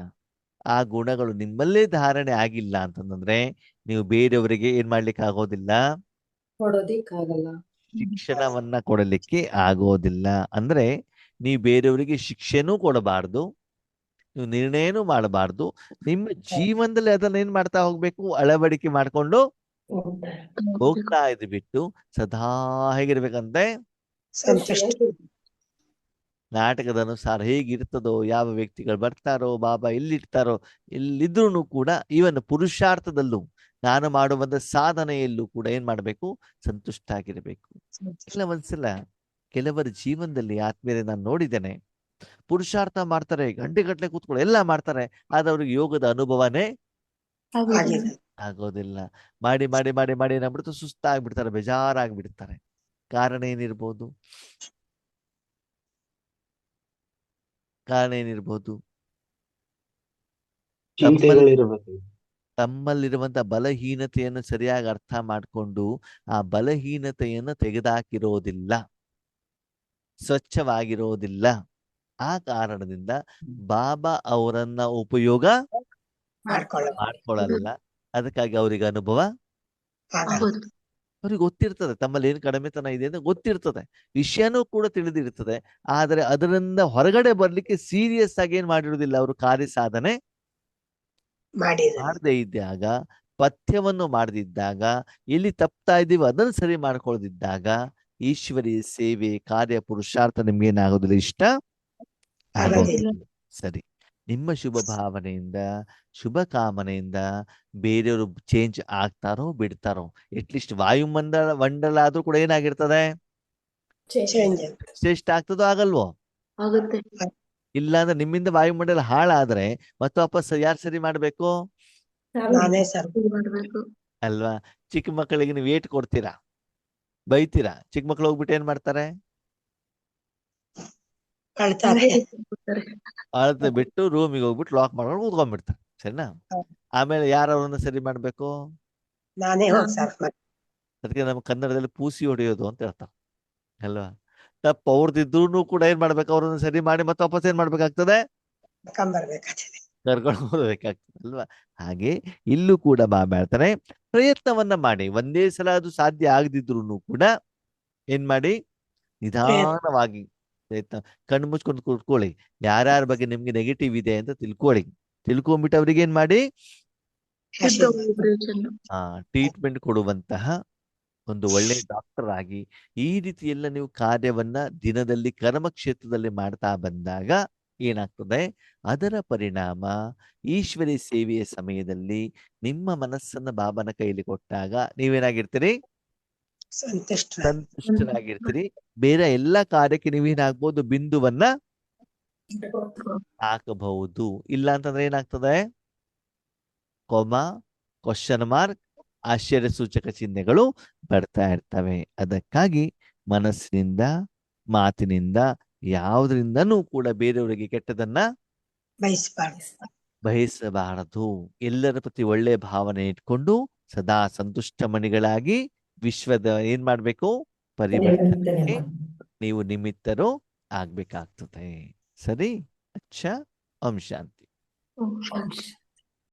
ಆ ಗುಣಗಳು ನಿಮ್ಮಲ್ಲೇ ಧಾರಣೆ ಆಗಿಲ್ಲ ಅಂತಂದ್ರೆ ನೀವು ಬೇರೆಯವರಿಗೆ ಏನ್ ಮಾಡ್ಲಿಕ್ಕೆ ಆಗೋದಿಲ್ಲ, ಕೊಡೋದಿಕ್ಕಾಗಲ್ಲ, ಶಿಕ್ಷಣವನ್ನ ಕೊಡಲಿಕ್ಕೆ ಆಗೋದಿಲ್ಲ. ಅಂದ್ರೆ ನೀವು ಬೇರೆಯವರಿಗೆ ಶಿಕ್ಷೆನೂ ಕೊಡಬಾರ್ದು, ನೀವು ನಿರ್ಣಯನೂ ಮಾಡಬಾರ್ದು. ನಿಮ್ಮ ಜೀವನದಲ್ಲಿ ಅದನ್ನ ಏನ್ ಮಾಡ್ತಾ ಹೋಗ್ಬೇಕು? ಅಳವಡಿಕೆ ಮಾಡ್ಕೊಂಡು ಹೋಗ್ತಾ ಇದ್ ಬಿಟ್ಟು ಸದಾ ಹೇಗಿರ್ಬೇಕಂತೆ? ನಾಟಕದ ಅನುಸಾರ ಹೇಗಿರ್ತದೋ, ಯಾವ ವ್ಯಕ್ತಿಗಳು ಬರ್ತಾರೋ, ಬಾಬಾ ಎಲ್ಲಿರ್ತಾರೋ, ಎಲ್ಲಿದ್ರು ಕೂಡ ಇವನ್ ಪುರುಷಾರ್ಥದಲ್ಲೂ ನಾನು ಮಾಡುವಂತ ಸಾಧನೆಯಲ್ಲೂ ಕೂಡ ಏನ್ ಮಾಡ್ಬೇಕು? ಸಂತುಷ್ಟ ಆಗಿರ್ಬೇಕು. ಕೆಲವರ ಜೀವನದಲ್ಲಿ ಆತ್ಮೀಯರೇ ನಾನು ನೋಡಿದ್ದೇನೆ, ಪುರುಷಾರ್ಥ ಮಾಡ್ತಾರೆ, ಗಂಟೆಗಟ್ಟಲೆ ಕೂತ್ಕೊಳ್ಳೋ ಎಲ್ಲ ಮಾಡ್ತಾರೆ, ಆದ್ರೆ ಅವ್ರಿಗೆ ಯೋಗದ ಅನುಭವನೇ ಆಗೋದಿಲ್ಲ. ಮಾಡಿ ಮಾಡಿ ಮಾಡಿ ಮಾಡಿ ಏನಾಗ್ಬಿಡ್ತು? ಸುಸ್ತಾಗ್ಬಿಡ್ತಾರೆ, ಬೇಜಾರಾಗ್ಬಿಡ್ತಾರೆ. ಕಾರಣ ಏನಿರ್ಬೋದು? ಚಿಂತೆಗಳಿರ್ಬೇಕು. ತಮ್ಮಲ್ಲಿರುವಂತ ಬಲಹೀನತೆಯನ್ನು ಸರಿಯಾಗಿ ಅರ್ಥ ಮಾಡಿಕೊಂಡು ಆ ಬಲಹೀನತೆಯನ್ನು ತೆಗೆದಾಕಿರೋದಿಲ್ಲ, ಸ್ವಚ್ಛವಾಗಿರೋದಿಲ್ಲ. ಆ ಕಾರಣದಿಂದ ಬಾಬಾ ಅವರನ್ನ ಉಪಯೋಗ ಮಾಡ್ಕೊಳ್ಳಲ್ಲ. ಅದಕ್ಕಾಗಿ ಅವರಿಗೆ ಅನುಭವ ಆಗೋದು. ಅವ್ರಿಗೆ ಗೊತ್ತಿರ್ತದೆ ತಮ್ಮಲ್ಲಿ ಏನು ಕಡಿಮೆತನ ಇದೆ ಅಂತ ಗೊತ್ತಿರ್ತದೆ, ವಿಷಯನೂ ಕೂಡ ತಿಳಿದಿರ್ತದೆ. ಆದರೆ ಅದರಿಂದ ಹೊರಗಡೆ ಬರ್ಲಿಕ್ಕೆ ಸೀರಿಯಸ್ ಆಗಿ ಏನ್ ಮಾಡಿರುವುದಿಲ್ಲ. ಅವರು ಕಾರ್ಯ ಸಾಧನೆ ಮಾಡದೇ ಇದ್ದಾಗ, ಪಥ್ಯವನ್ನು ಮಾಡದಿದ್ದಾಗ, ಎಲ್ಲಿ ತಪ್ತಾ ಇದ್ದೀವಿ ಅದನ್ನು ಸರಿ ಮಾಡ್ಕೊಳ್ದಿದ್ದಾಗ ಈಶ್ವರಿ ಸೇವೆ ಕಾರ್ಯ ಪುರುಷಾರ್ಥ ನಿಮ್ಗೆ ಏನಾಗೋದಿಲ್ಲ, ಇಷ್ಟ ಆಗೋದಿಲ್ಲ. ಸರಿ, ನಿಮ್ಮ ಶುಭ ಭಾವನೆಯಿಂದ ಶುಭ ಕಾಮನೆಯಿಂದ ಬೇರೆಯವರು ಚೇಂಜ್ ಆಗ್ತಾರೋ ಬಿಡ್ತಾರೋ, ಅಟ್ಲೀಸ್ಟ್ ಮಂಡಲ ಆದ್ರೂ ಕೂಡ ಏನಾಗಿರ್ತದೆ, ಶ್ರೇಷ್ಠ ಆಗ್ತದೋ ಆಗಲ್ವೋ? ಆಗುತ್ತೆ. ಇಲ್ಲ ಅಂದ್ರೆ ನಿಮ್ಮಿಂದ ವಾಯುಮಂಡಲ ಹಾಳಾದ್ರೆ ಮತ್ತೆ ವಾಪಸ್ ಯಾರು ಸರಿ ಮಾಡ್ಬೇಕು ಮಾಡ್ಬೇಕು. ಅಲ್ವಾ? ಚಿಕ್ಕ ಮಕ್ಕಳಿಗೆ ನೀವು ಏಟ್ ಕೊಡ್ತೀರಾ, ಬೈತೀರಾ, ಚಿಕ್ಕ ಮಕ್ಳು ಹೋಗ್ಬಿಟ್ಟು ಏನ್ ಮಾಡ್ತಾರೆ, ಅಳತೆ ಬಿಟ್ಟು ರೂಮಿಗೆ ಹೋಗ್ಬಿಟ್ಟು ಲಾಕ್ ಮಾಡ್ಕೊಂಡು ಕೂತ್ಕೊಂಡ್ಬಿಡ್ತಾರೆ. ಸರಿನಾ? ಆಮೇಲೆ ಯಾರವ್ರನ್ನ ಸರಿ ಮಾಡ್ಬೇಕು? ಅದಕ್ಕೆ ನಮ್ಮ ಕನ್ನಡದಲ್ಲಿ ಪೂಸಿ ಹೊಡೆಯೋದು ಅಂತ ಹೇಳ್ತಾರೆ ಅಲ್ವಾ? ತಪ್ಪು ಅವ್ರದಿದ್ರು ಕೂಡ ಏನ್ ಮಾಡ್ಬೇಕು, ಅವ್ರನ್ನ ಸರಿ ಮಾಡಿ ಮತ್ತೆ ವಾಪಸ್ ಏನ್ ಮಾಡ್ಬೇಕಾಗ್ತದೆ, ಕರ್ಕೊಂಡು ಹೋಗ್ಬೇಕಾಗ್ತದೆ ಅಲ್ವಾ? ಹಾಗೆ ಇಲ್ಲೂ ಕೂಡ ಬಾಬಾ ಹೇಳ್ತಾರೆ, ಪ್ರಯತ್ನವನ್ನ ಮಾಡಿ. ಒಂದೇ ಸಲ ಅದು ಸಾಧ್ಯ ಆಗದಿದ್ರು ಕೂಡ ಏನ್ ಮಾಡಿ, ನಿಧಾನವಾಗಿ ಪ್ರಯತ್ನ. ಕಣ್ಣು ಮುಚ್ಕೊಂಡು ಕೂತ್ಕೊಳ್ಳಿ, ಯಾರ್ಯಾರ ಬಗ್ಗೆ ನಿಮ್ಗೆ ನೆಗೆಟಿವ್ ಇದೆ ಅಂತ ತಿಳ್ಕೊಳ್ಳಿ. ತಿಳ್ಕೊಂಡ್ಬಿಟ್ಟು ಅವ್ರಿಗೆ ಏನ್ ಮಾಡಿ, ಟ್ರೀಟ್ಮೆಂಟ್ ಕೊಡುವಂತಹ ಒಂದು ಒಳ್ಳೆ ಡಾಕ್ಟರ್ ಆಗಿ ಈ ರೀತಿ ಎಲ್ಲ ನೀವು ಕಾರ್ಯವನ್ನ ದಿನದಲ್ಲಿ ಕರ್ಮ ಕ್ಷೇತ್ರದಲ್ಲಿ ಮಾಡ್ತಾ ಬಂದಾಗ ಏನಾಗ್ತದೆ, ಅದರ ಪರಿಣಾಮ ಈಶ್ವರಿ ಸೇವೆಯ ಸಮಯದಲ್ಲಿ ನಿಮ್ಮ ಮನಸ್ಸನ್ನ ಬಾಬನ ಕೈಲಿ ಕೊಟ್ಟಾಗ ನೀವೇನಾಗಿರ್ತೀರಿ, ಸಂತುಷ್ಟರಾಗಿರ್ತೀರಿ. ಬೇರೆ ಎಲ್ಲ ಕಾರ್ಯಕ್ಕೆ ನೀವೇನಾಗ್ಬೋದು, ಬಿಂದುವನ್ನ ಹಾಕಬಹುದು. ಇಲ್ಲ ಅಂತಂದ್ರೆ ಏನಾಗ್ತದೆ, ಕೊಮ, ಕ್ವಶನ್ ಮಾರ್ಕ್, ಆಶ್ಚರ್ಯ ಸೂಚಕ ಚಿಹ್ನೆಗಳು ಬರ್ತಾ ಇರ್ತವೆ. ಅದಕ್ಕಾಗಿ ಮನಸ್ಸಿನಿಂದ ಮಾತಿನಿಂದ ಯಾವುದರಿಂದನೂ ಕೂಡ ಬೇರೆಯವರಿಗೆ ಕೆಟ್ಟದನ್ನ ಬಯಸಬಾರದು. ಎಲ್ಲರ ಪ್ರತಿ ಒಳ್ಳೆ ಭಾವನೆ ಇಟ್ಕೊಂಡು ಸದಾ ಸಂತುಷ್ಟ ಮಣಿಗಳಾಗಿ ವಿಶ್ವದ ಏನ್ ಮಾಡ್ಬೇಕು, ಪರಿವರ್ತನೆಗೆ ನೀವು ನಿಮಿತ್ತರು ಆಗ್ಬೇಕಾಗ್ತದೆ. ಸರಿ? ಅಚ್ಚ. ಓಂ ಶಾಂತಿ. ಓಂ ಶಾಂತಿ.